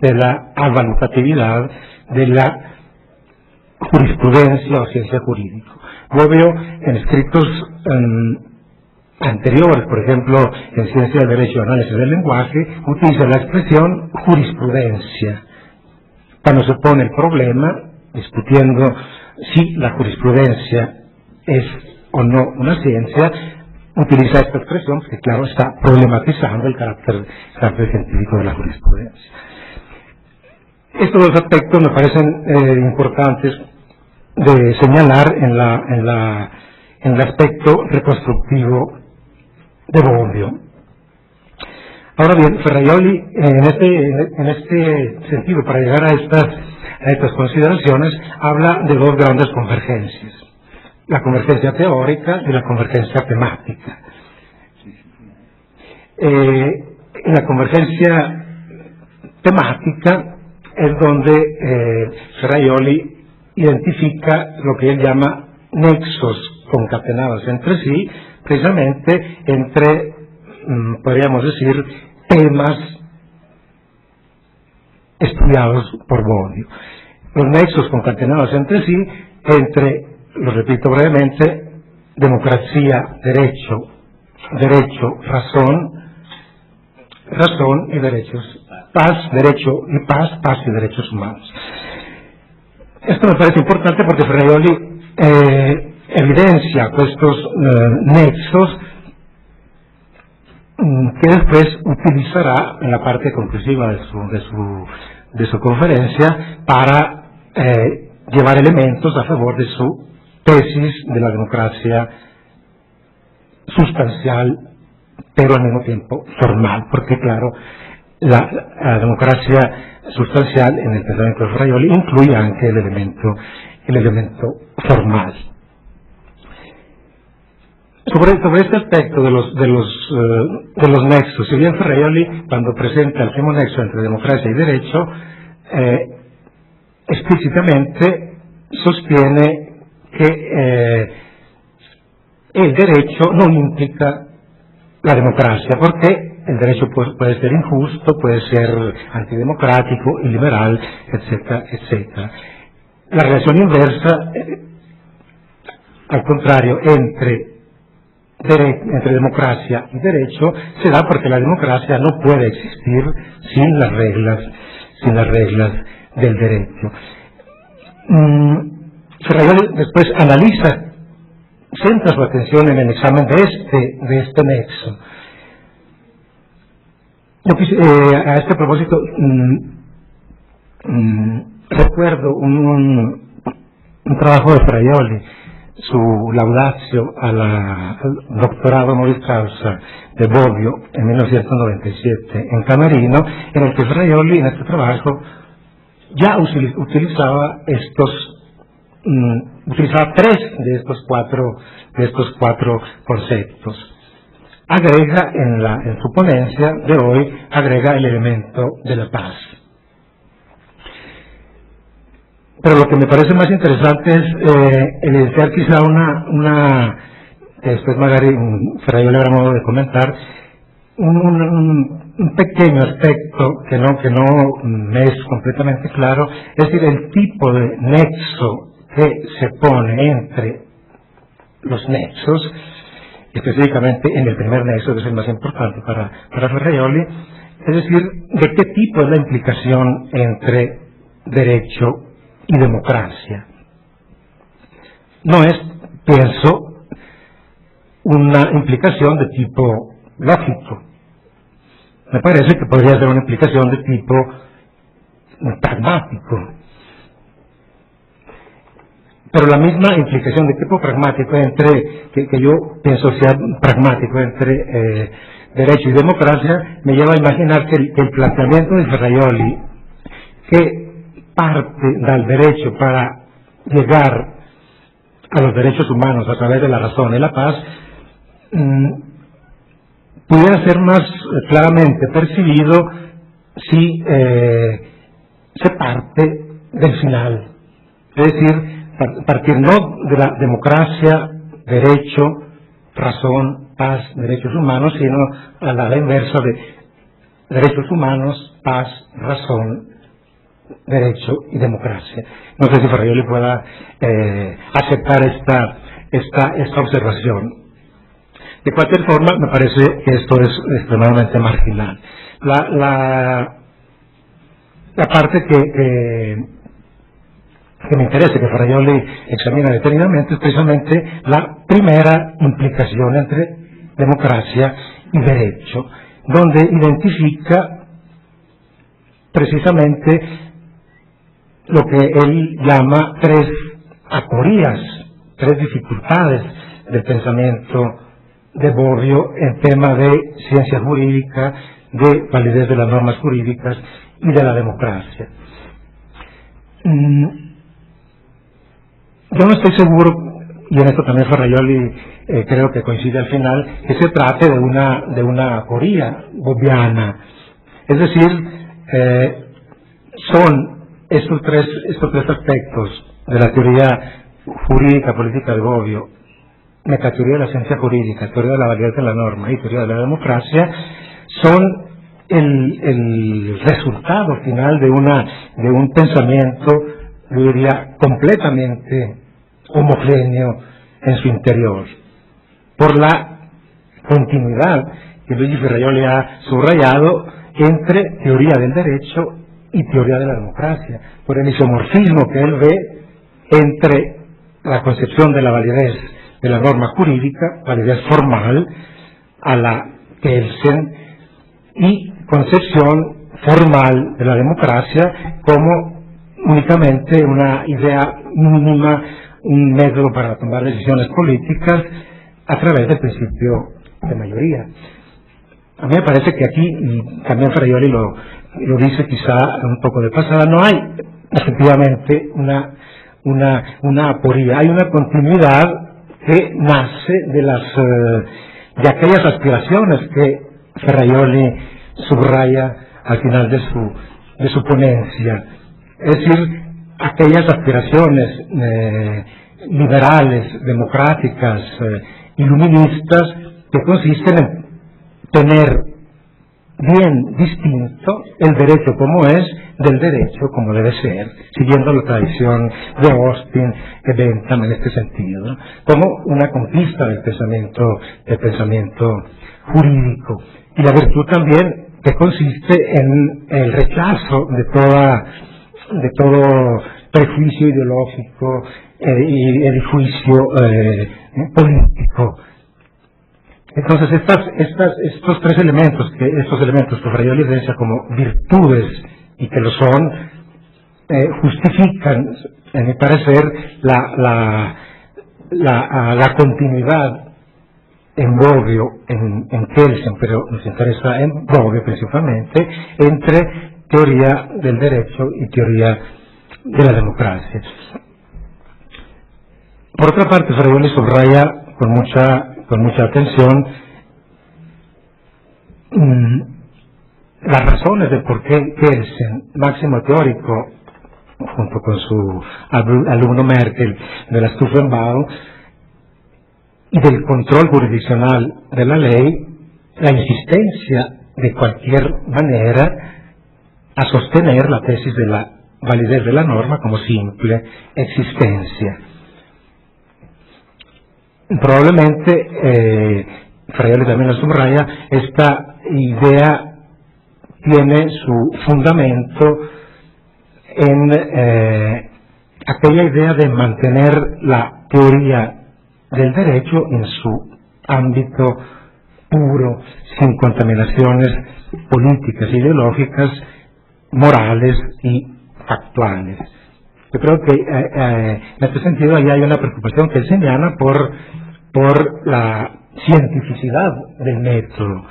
de la avalutatividad, de la jurisprudencia o ciencia jurídica. Bobbio, en escritos anteriores, por ejemplo, en Ciencia del Derecho y Análisis del Lenguaje, utiliza la expresión jurisprudencia. Cuando se pone el problema, discutiendo si la jurisprudencia es o no una ciencia, utiliza esta expresión porque, claro, está problematizando el carácter científico de la jurisprudencia. Estos dos aspectos me parecen importantes de señalar en el aspecto reconstructivo de Bobbio. Ahora bien, Ferrajoli, en este sentido, para llegar a estas consideraciones, habla de dos grandes convergencias: la convergencia teórica y la convergencia temática. En la convergencia temática es donde Ferrajoli identifica lo que él llama nexos concatenados entre sí, precisamente entre, podríamos decir, temas estudiados por Bobbio. Los nexos concatenados entre sí, entre, lo repito brevemente, democracia, derecho, razón y derechos, paz, derecho y paz y derechos humanos. Esto me parece importante porque Ferrajoli evidencia estos nexos que después utilizará en la parte conclusiva de su conferencia para llevar elementos a favor de su tesis de la democracia sustancial, pero al mismo tiempo formal, porque claro, la democracia sustancial en el pensamiento de Ferrajoli incluye anche el elemento formal. Sobre este aspecto de los nexos, si bien Ferrajoli, cuando presenta el primo nexo entre democracia y derecho, explícitamente sostiene que el derecho no implica la democracia, porque el derecho puede ser injusto, puede ser antidemocrático, iliberal, etcétera, etcétera. La relación inversa, al contrario, entre democracia y derecho se da porque la democracia no puede existir sin las reglas del derecho. Ferrajoli después centra su atención en el examen de este nexo. A este propósito recuerdo un trabajo de Ferrajoli, su laudatio al doctorado honoris causa de Bobbio en 1997 en Camerino, en el que Ferrajoli en este trabajo ya utilizaba tres de estos cuatro conceptos. Agrega en su ponencia de hoy, agrega el elemento de la paz. Pero lo que me parece más interesante es evidenciar quizá que después Magari Ferrajoli habrá modo de comentar, un pequeño aspecto que no me es completamente claro, es decir, el tipo de nexo que se pone entre los nexos, específicamente en el primer nexo, que es el más importante para Ferrajoli, es decir, de qué tipo es la implicación entre derecho y democracia. No es, pienso, una implicación de tipo lógico. Me parece que podría ser una implicación de tipo pragmático. Pero la misma implicación de tipo pragmático que yo pienso sea pragmático entre derecho y democracia, me lleva a imaginar que el planteamiento de Ferrajoli, que parte del derecho para llegar a los derechos humanos a través de la razón y la paz, pudiera ser más claramente percibido si se parte del final, es decir, partir no de la democracia, derecho, razón, paz, derechos humanos, sino a la inversa de derechos humanos, paz, razón, derecho y democracia. No sé si Ferrajoli pueda aceptar esta observación. De cualquier forma, me parece que esto es extremadamente marginal. La parte que me interesa, que Ferrajoli examina detenidamente, es precisamente la primera implicación entre democracia y derecho, donde identifica precisamente lo que él llama tres aporías, tres dificultades del pensamiento de Bobbio en tema de ciencia jurídica, de validez de las normas jurídicas y de la democracia. Yo no estoy seguro, y en esto también Ferrajoli creo que coincide al final, que se trate de una aporía bobbiana. Es decir, son estos tres aspectos de la teoría jurídica política de Bobbio, metateoría de la ciencia jurídica, teoría de la validez de la norma y teoría de la democracia, son el resultado final de un pensamiento, yo diría, completamente homogéneo en su interior, por la continuidad que Luigi Ferrajoli ha subrayado entre teoría del derecho y teoría de la democracia, por el isomorfismo que él ve entre la concepción de la norma jurídica, validez formal, a la Kelsen, y concepción formal de la democracia como únicamente una idea mínima, un método para tomar decisiones políticas a través del principio de mayoría. A mí me parece que aquí, y también Ferrajoli lo dice quizá un poco de pasada, no hay efectivamente una aporía, hay una continuidad que nace de aquellas aspiraciones que Ferrajoli subraya al final de su ponencia, es decir, aquellas aspiraciones liberales, democráticas, iluministas, que consisten en tener bien distinto el derecho como es del derecho como debe ser, siguiendo la tradición de Austin, de Bentham en este sentido, ¿no? Como una conquista del pensamiento jurídico, y la virtud también que consiste en el rechazo de todo prejuicio ideológico y el juicio político. Entonces estos elementos que Ferrajoli evidencia como virtudes y que lo son, justifican, en mi parecer, la continuidad en Bobbio, en Kelsen, pero nos interesa en Bobbio principalmente, entre teoría del derecho y teoría de la democracia. Por otra parte, Ferrajoli subraya con mucha atención las razones de por qué Kelsen, máximo teórico, junto con su alumno Merkel de la Stufenbau, y del control jurisdiccional de la ley, la insistencia de cualquier manera a sostener la tesis de la validez de la norma como simple existencia. Probablemente, Ferrajoli también lo subraya, esta idea tiene su fundamento en aquella idea de mantener la teoría del derecho en su ámbito puro, sin contaminaciones políticas, ideológicas, morales y factuales. Yo creo que en este sentido ahí hay una preocupación que él señala por la cientificidad del método.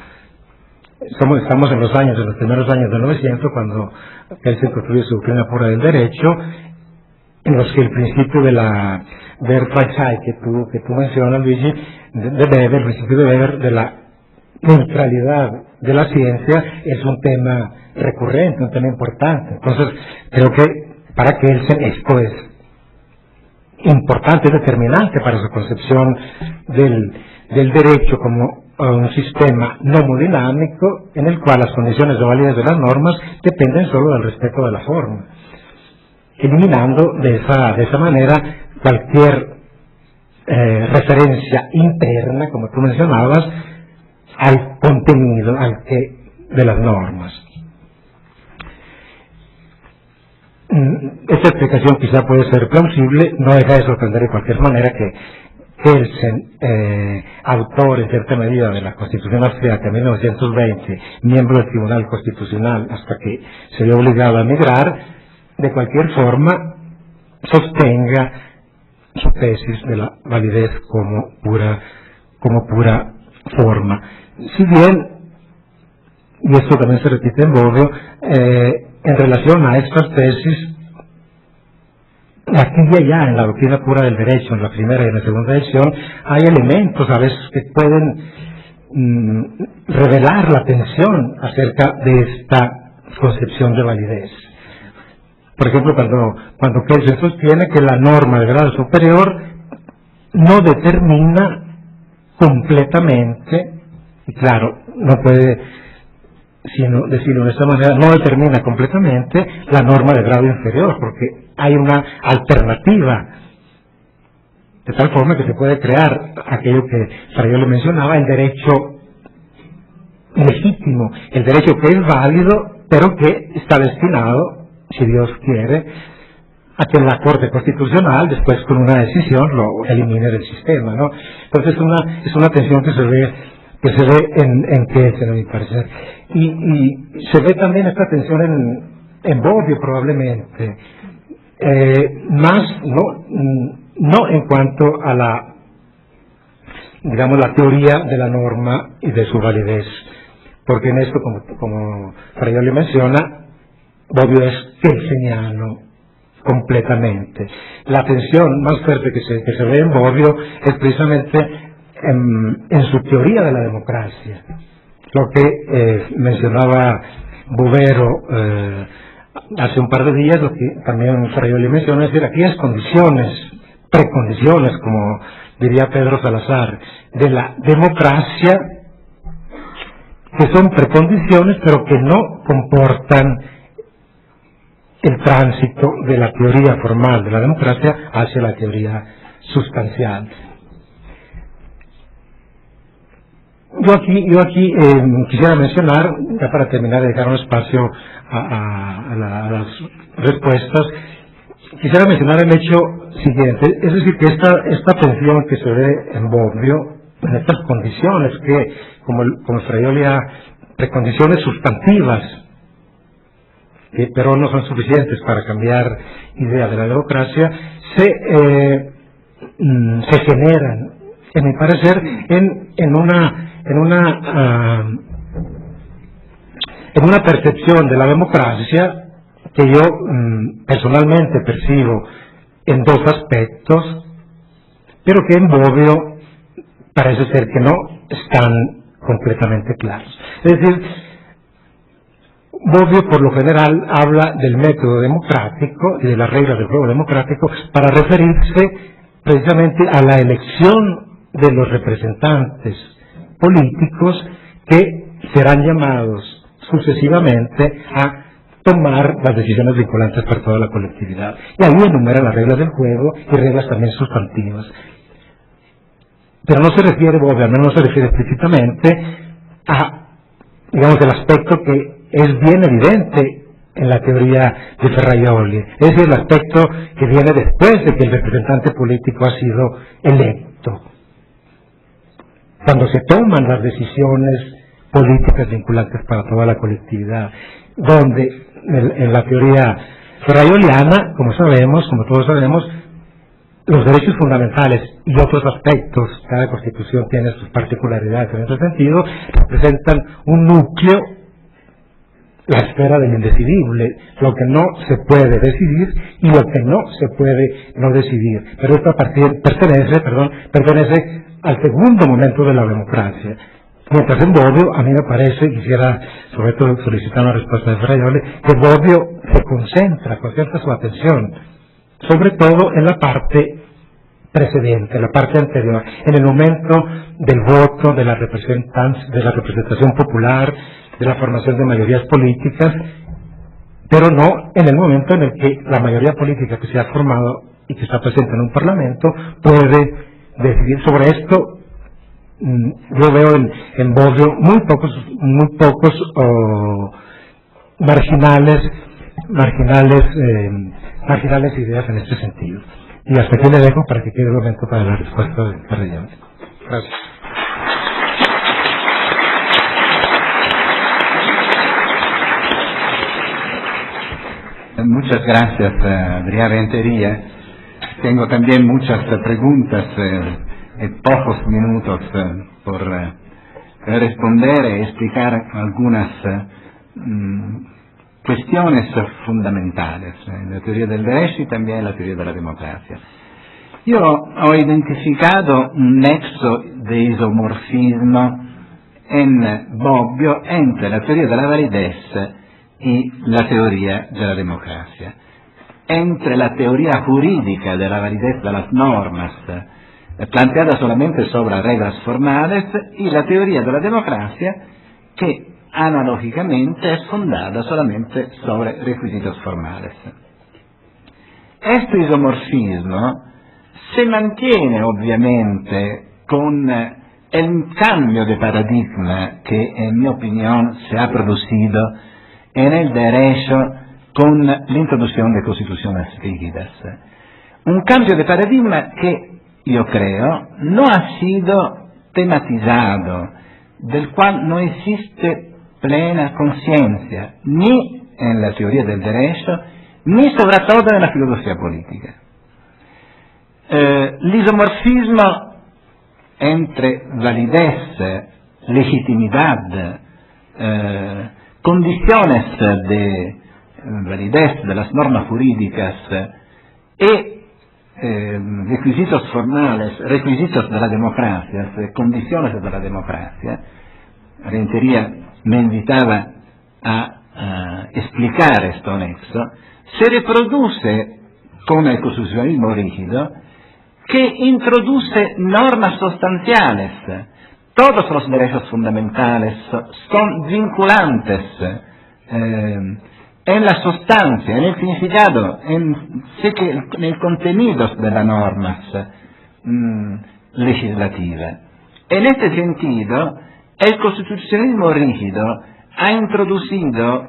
Estamos en los primeros años del 900, cuando él se construye su doctrina pura del derecho, en los que el principio de la Wertfreiheit que tú mencionas, Luigi, de Weber, el principio de Weber de la neutralidad de la ciencia, es un tema recurrente, un tema importante. Entonces, creo que para Kelsen esto es importante, es determinante para su concepción del derecho como un sistema nomodinámico en el cual las condiciones de validez de las normas dependen solo del respeto de la forma, eliminando de esa manera cualquier referencia interna, como tú mencionabas, al contenido de las normas. Esta explicación quizá puede ser plausible, no deja de sorprender de cualquier manera que Kelsen, autor en cierta medida de la Constitución Austríaca en 1920, miembro del Tribunal Constitucional hasta que se vio obligado a emigrar, de cualquier forma sostenga su tesis de la validez como pura forma. Si bien, y esto también se repite en Bobbio, en relación a estas tesis, aquí y allá en la doctrina pura del derecho, en la primera y en la segunda edición, hay elementos a veces que pueden revelar la tensión acerca de esta concepción de validez. Por ejemplo, cuando Kelsen sostiene que la norma de grado superior no determina completamente, y claro, no puede sino decirlo de esta manera, no determina completamente la norma de grado inferior, porque hay una alternativa, de tal forma que se puede crear aquello que Fraioli mencionaba, el derecho legítimo, el derecho que es válido, pero que está destinado, si Dios quiere, a que la Corte Constitucional, después con una decisión, lo elimine del sistema, ¿no? Entonces es una tensión que se ve en Kelsen, a mi parecer. Y se ve también esta tensión en Bobbio, probablemente. Más, no en cuanto a la teoría de la norma y de su validez, porque en esto, como Fraioli menciona, Bobbio es kelseniano completamente. La tensión más fuerte que se ve en Bobbio es precisamente en su teoría de la democracia, lo que mencionaba Bovero hace un par de días, lo que también Fraioli menciona, es decir, aquellas precondiciones, como diría Pedro Salazar, de la democracia, que son precondiciones, pero que no comportan el tránsito de la teoría formal de la democracia hacia la teoría sustancial. Yo aquí quisiera mencionar, ya para terminar de dejar un espacio a las respuestas, quisiera mencionar el hecho siguiente, es decir, que esta tensión que se ve en Bobbio, en estas condiciones que, como Fraioli, precondiciones sustantivas, pero no son suficientes para cambiar idea de la democracia, se generan, en mi parecer, en una percepción de la democracia que yo personalmente percibo en dos aspectos, pero que en Bobbio parece ser que no están completamente claros. Es decir, Bobbio por lo general habla del método democrático y de las reglas del juego democrático para referirse precisamente a la elección de los representantes políticos que serán llamados sucesivamente a tomar las decisiones vinculantes para toda la colectividad. Y ahí enumera las reglas del juego y reglas también sustantivas. Pero no se refiere, Bobbio, al menos no se refiere explícitamente a, digamos, el aspecto que es bien evidente en la teoría de Ferraioli, es decir, el aspecto que viene después de que el representante político ha sido electo, cuando se toman las decisiones políticas vinculantes para toda la colectividad, donde en la teoría ferraioliana, como todos sabemos, los derechos fundamentales y otros aspectos, cada constitución tiene sus particularidades en ese sentido, representan un núcleo, la esfera del indecidible, lo que no se puede decidir y lo que no se puede no decidir. Pero esto pertenece al segundo momento de la democracia. Mientras en Bobbio, a mí me parece, quisiera sobre todo solicitar una respuesta de Fraioli, que Bobbio concentra su atención, sobre todo en la parte precedente, la parte anterior, en el momento del voto, de la representación popular, de la formación de mayorías políticas, pero no en el momento en el que la mayoría política que se ha formado y que está presente en un parlamento puede decidir sobre esto. Yo veo en Bobbio muy pocos marginales ideas en este sentido. Y hasta aquí le dejo para que quede el momento para la respuesta de Ferrayoli. Gracias. Muchas gracias, Adrián Rentería. Tengo también muchas preguntas en pocos minutos por responder y explicar algunas cuestiones fundamentales en la teoría del derecho y también en la teoría de la democracia. Yo ho identificado un nexo de isomorfismo en Bobbio entre la teoría de la validez y la teoría de la democracia, entre la teoría jurídica de la validez de las normas planteada solamente sobre reglas formales y la teoría de la democracia que analógicamente es fundada solamente sobre requisitos formales. Este isomorfismo se mantiene obviamente con el cambio de paradigma que en mi opinión se ha producido en el derecho con la introducción de constituciones rígidas. Un cambio de paradigma que yo creo no ha sido tematizado, del cual no existe plena conciencia ni en la teoría del derecho ni sobre todo en la filosofía política. L'isomorfismo entre validez, legitimidad, condiciones de validez de las normas jurídicas y requisitos formales, requisitos de la democracia, condiciones de la democracia. Rentería me invitaba a explicar esto nexo, se reproduce con el constitucionalismo rígido que introduce normas sustanciales. Todos los derechos fundamentales son vinculantes en la sustancia, en el significado, en el contenido de las normas legislativas. En este sentido, el constitucionalismo rígido ha introducido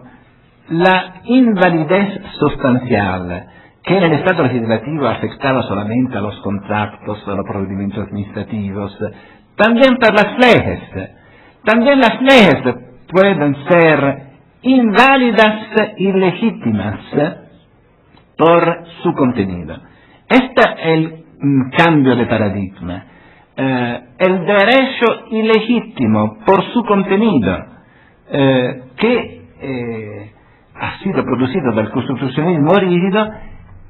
la invalidez sustancial, que en el Estado legislativo afectaba solamente a los contratos, a los procedimientos administrativos, también para las leyes. También las leyes pueden ser inválidas y legítimas por su contenido. Este es el cambio de paradigma. El derecho ilegítimo por su contenido, que ha sido producido del constitucionalismo rígido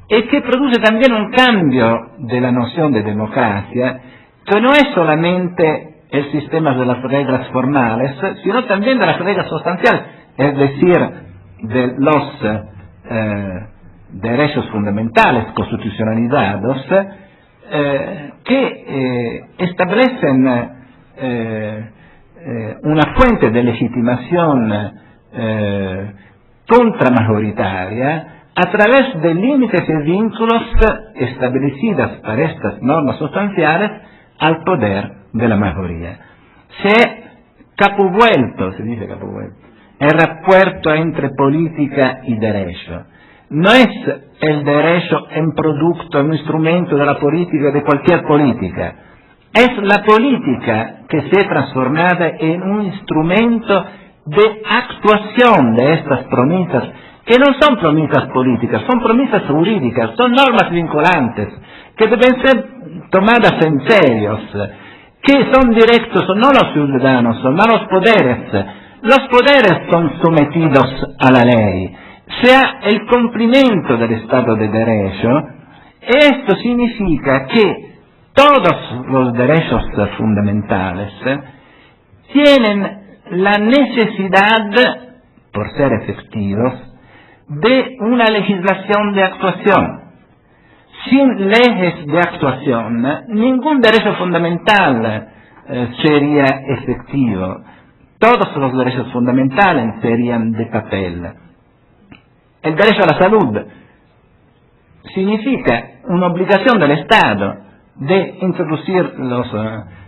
y que produce también un cambio de la noción de democracia, que no es solamente el sistema de las reglas formales, sino también de las reglas sustanciales, es decir, de los derechos fundamentales constitucionalizados, que establecen una fuente de legitimación contramajoritaria a través de límites y vínculos establecidos para estas normas sustanciales al poder de la mayoría. Se dice capovuelto, el repuerto entre política y derecho. No es el derecho en producto, en instrumento de la política, de cualquier política. Es la política que se ha transformado en un instrumento de actuación de estas promesas, que no son promesas políticas, son promesas jurídicas, son normas vinculantes, que deben ser tomadas en serio, que son directos, no los ciudadanos, no los poderes. Los poderes son sometidos a la ley, sea el cumplimiento del Estado de Derecho. Esto significa que todos los derechos fundamentales tienen la necesidad, por ser efectivos, de una legislación de actuación. sin leyes de actuación, ningún derecho fundamental sería efectivo. Todos los derechos fundamentales serían de papel. El derecho a la salud significa una obligación del Estado de introducir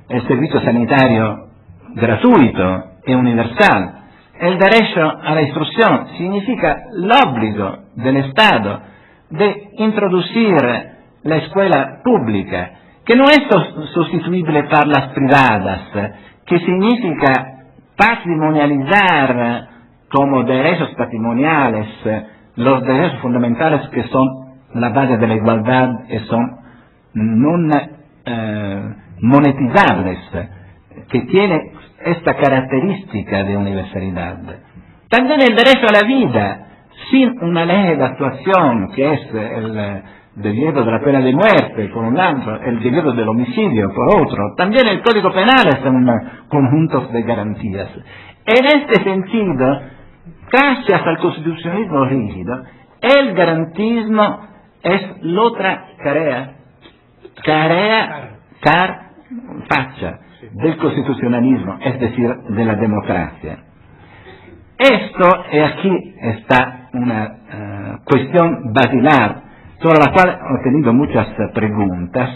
el servicio sanitario gratuito y universal. El derecho a la instrucción significa el obligo del Estado de introducir la escuela pública, que no es sustituible por las privadas, que significa patrimonializar como derechos patrimoniales los derechos fundamentales que son la base de la igualdad y son no monetizables, que tiene esta característica de universalidad. También el derecho a la vida, sin una ley de actuación, que es el delito de la pena de muerte, por un lado, el delito del homicidio, por otro. También el Código Penal es un conjunto de garantías. En este sentido, gracias al constitucionalismo rígido, el garantismo es la otra faccia del constitucionalismo, es decir, de la democracia. Esto, y aquí está una cuestión basilar, sobre la cual he tenido muchas preguntas,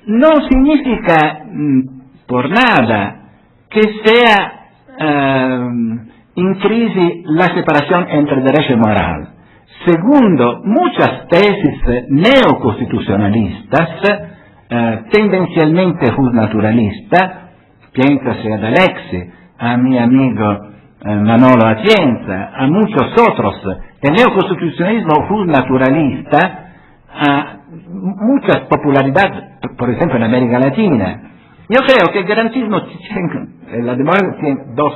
no significa por nada que sea en crisis la separación entre derecho y moral. Segundo muchas tesis neoconstitucionalistas, tendencialmente justnaturalistas, piénsase ad Alexi, a mi amigo Manolo Atienza, a muchos otros. El neoconstitucionalismo justnaturalista ha mucha popularidad, por ejemplo, en América Latina. Yo creo que el garantismo, la democracia tiene dos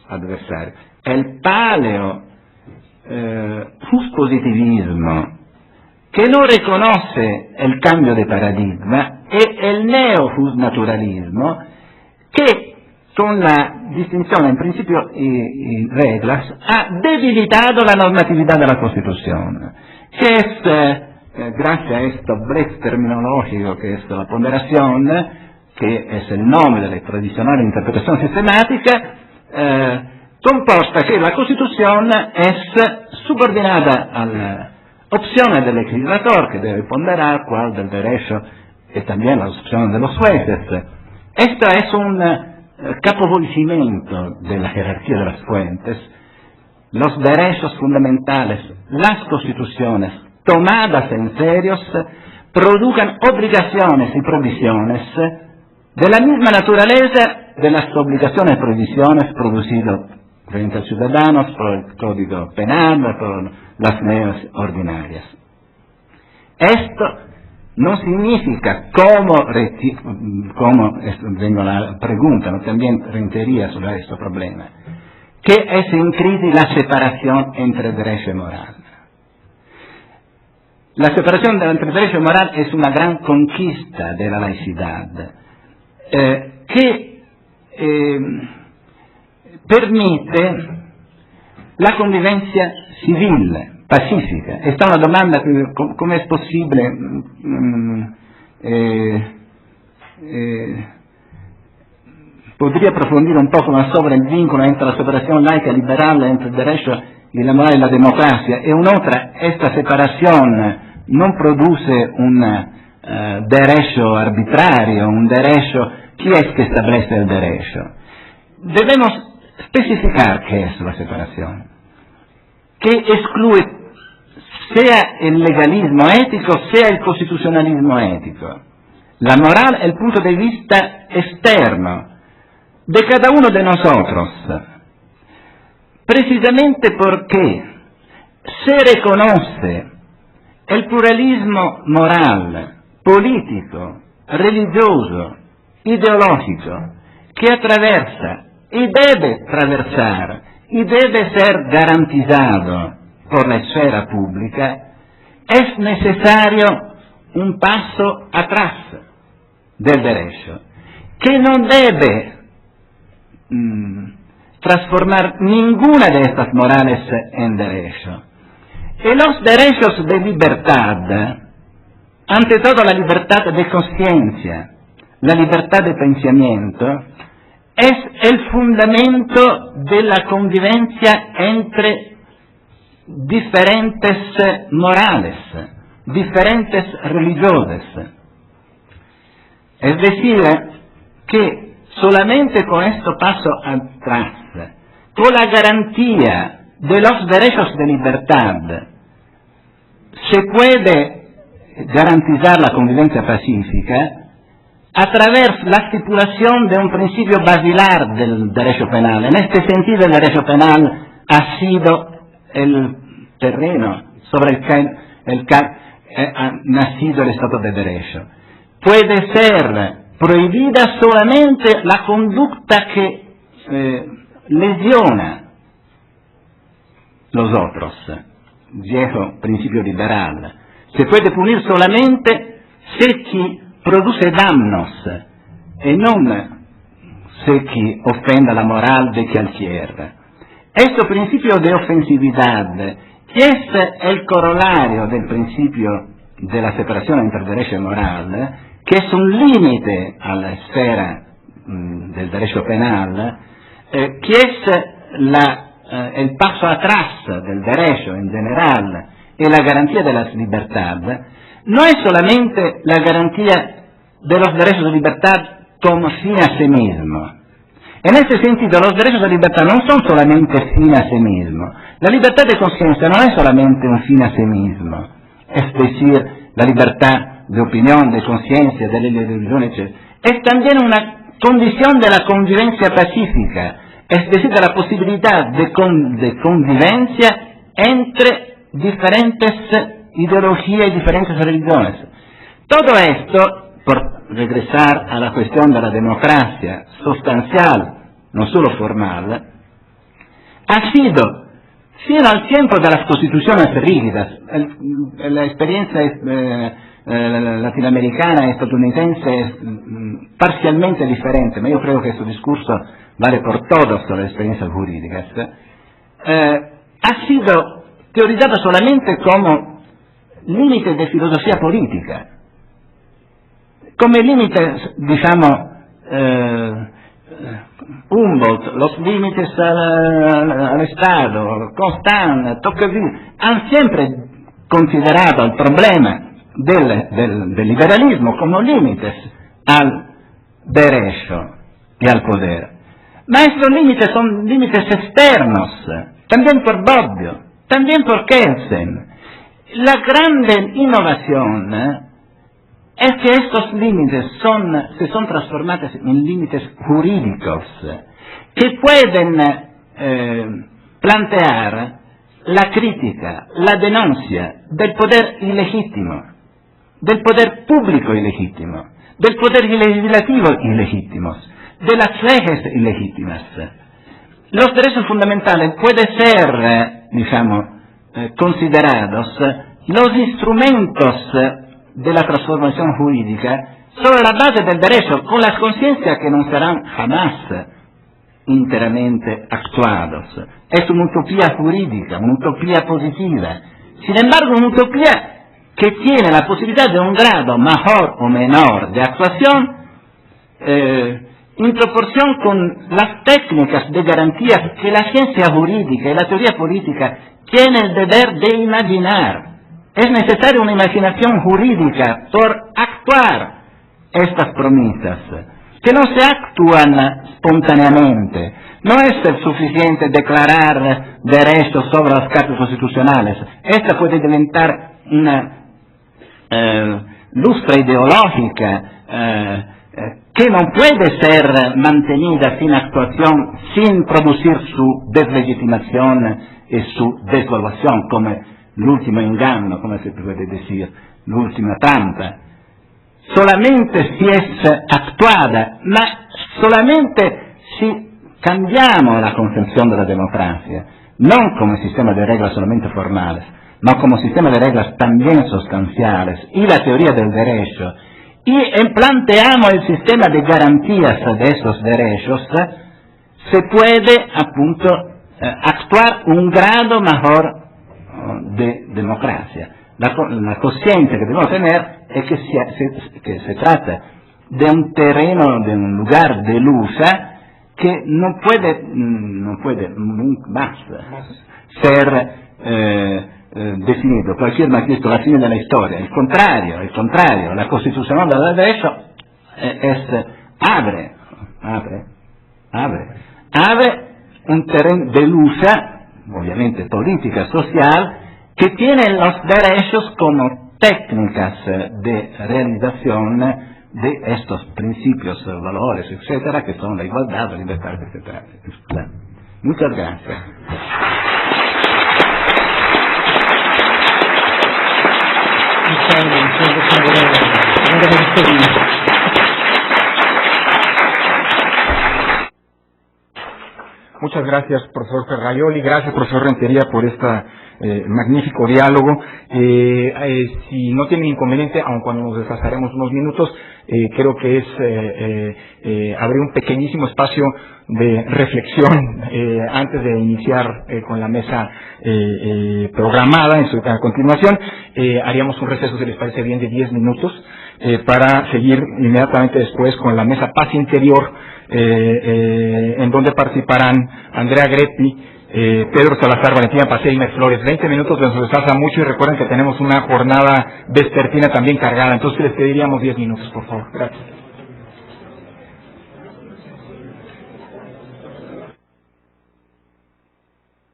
adversarios. El paleo positivismo, que no reconoce el cambio de paradigma, y el neo-justnaturalismo, que con la distinción en principio y reglas ha debilitado la normatividad de la Constitución, que es, gracias a esto break terminológico que es la ponderación, que es el nombre de la tradicional interpretación sistemática, comporta que la Constitución es subordinada a la opción del legislador, que debe ponderar cuál del derecho y también las opciones de los jueces. Esto es un capovolgimiento de la jerarquía de las fuentes. Los derechos fundamentales, las constituciones, tomadas en serio, produzcan obligaciones y provisiones de la misma naturaleza de las obligaciones y provisiones producidas frente a los ciudadanos por el Código Penal, por las leyes ordinarias. Esto no significa, como vengo la pregunta, ¿no? También reitería sobre este problema, que es en crisis la separación entre derecho y moral. La separación entre derecho y moral es una gran conquista de la laicidad, que permite la convivencia civil, pacífica. Esta è una domanda, come è possibile podría approfondir un poco más sobre el vínculo entre la separación laica liberal entre el derecho y la moral y la democracia, e un'altra, esta separación no produce un derecho arbitrario, un derecho, ¿quién es que establece el derecho? Debemos especificar qué es la separación, que excluye sea el legalismo ético, sea el constitucionalismo ético. La moral es el punto de vista externo de cada uno de nosotros, precisamente porque se reconoce el pluralismo moral, político, religioso, ideológico, que attraversa y debe atravesar y debe ser garantizado por la esfera pública, es necesario un paso atrás del derecho, que no debe transformar ninguna de estas morales en derecho. Y los derechos de libertad ante todo la libertad de conciencia, la libertad de pensamiento, es el fundamento de la convivencia entre diferentes morales, diferentes religiones. Es decir, que solamente con este paso atrás, con la garantía de los derechos de libertad, se puede garantizar la convivencia pacífica a través de la estipulación de un principio basilar del derecho penal. En este sentido, el derecho penal ha sido el terreno sobre el que ha nacido el Estado de Derecho. Puede ser prohibida solamente la conducta que lesiona los otros, viejo principio liberal. Se puede punir solamente se chi produce daños y no se chi ofenda la moral de cualquiera. Este principio de ofensividad, que es el corolario del principio de la separación entre derecho y moral, que es un límite a la esfera del derecho penal, que es el paso atrás del derecho en general y la garantía de la libertad, no es solamente la garantía de los derechos de libertad como fin a sí mismo. En este sentido, los derechos de libertad no son solamente fin a sí mismo. La libertad de conciencia no es solamente un fin a sí mismo. Es decir, la libertad de opinión, de conciencia, de religión, etc. Es también una condición de la convivencia pacífica, es decir, de la posibilidad de convivencia entre diferentes ideologías y diferentes religiones. Todo esto, por regresar a la cuestión de la democracia sustancial, no solo formal, ha sido, sino al tiempo de las constituciones rígidas, la experiencia latinoamericana y estadounidense es parcialmente diferente, pero yo creo que este discurso vale por todas las experiencias jurídicas, ha sido teorizada solamente como límite de filosofía política, como límites, digamos, Humboldt, los límites al Estado, Constant, Tocqueville, han siempre considerado el problema del liberalismo como límites al derecho y al poder. Ma estos límites son límites externos, también por Bobbio, también por Kelsen. La gran innovación es que estos límites se son transformados en límites jurídicos que pueden plantear la crítica, la denuncia del poder ilegítimo, del poder público ilegítimo, del poder legislativo ilegítimo, de las leyes ilegítimas. Los derechos fundamentales pueden ser, digamos, considerados los instrumentos de la transformación jurídica sobre la base del derecho, con las conciencias que no serán jamás enteramente actuados. Es una utopía jurídica, una utopía positiva. Sin embargo, una utopía que tiene la posibilidad de un grado mayor o menor de actuación en proporción con las técnicas de garantías que la ciencia jurídica y la teoría política tienen el deber de imaginar. Es necesaria una imaginación jurídica por actuar estas promesas, que no se actúan espontáneamente. No es suficiente declarar derechos sobre las cartas constitucionales. Esta puede deventar una lustra ideológica que no puede ser mantenida sin actuación, sin producir su deslegitimación y su desvaluación, como l'ultimo inganno, come se puede decir, l'ultima trampa. Solamente si es actuada, ma solamente si cambiamos la concepción de la democracia, no como sistema de reglas solamente formales, ma como sistema de reglas también sustanciales, y la teoría del derecho, y planteamos el sistema de garantías de esos derechos, se puede, appunto, actuar un grado mejor de democracia. La conciencia que debemos tener que se trata de un terreno, de un lugar de lucha que no puede nunca más ser definido cualquier magistro la fine de la historia. El contrario, la Constitución del derecho abre un terreno de lucha, obviamente política, social, que tiene los derechos como técnicas de realización de estos principios, valores, etcétera, que son la igualdad, la libertad, etcétera. Muchas gracias. Muchas gracias, profesor Ferraioli. Gracias, profesor Rentería, por este magnífico diálogo. Si no tienen inconveniente, aun cuando nos desfasaremos unos minutos, creo que es abrir un pequeñísimo espacio de reflexión antes de iniciar con la mesa programada a continuación. Haríamos un receso, si les parece bien, de 10 minutos para seguir inmediatamente después con la mesa Paz Interior, en donde participarán Andrea Greppi, Pedro Salazar, Valentina Pacé y Mer Flores. 20 minutos nos desfasa mucho, y recuerden que tenemos una jornada vespertina también cargada, entonces les pediríamos 10 minutos, por favor. Gracias.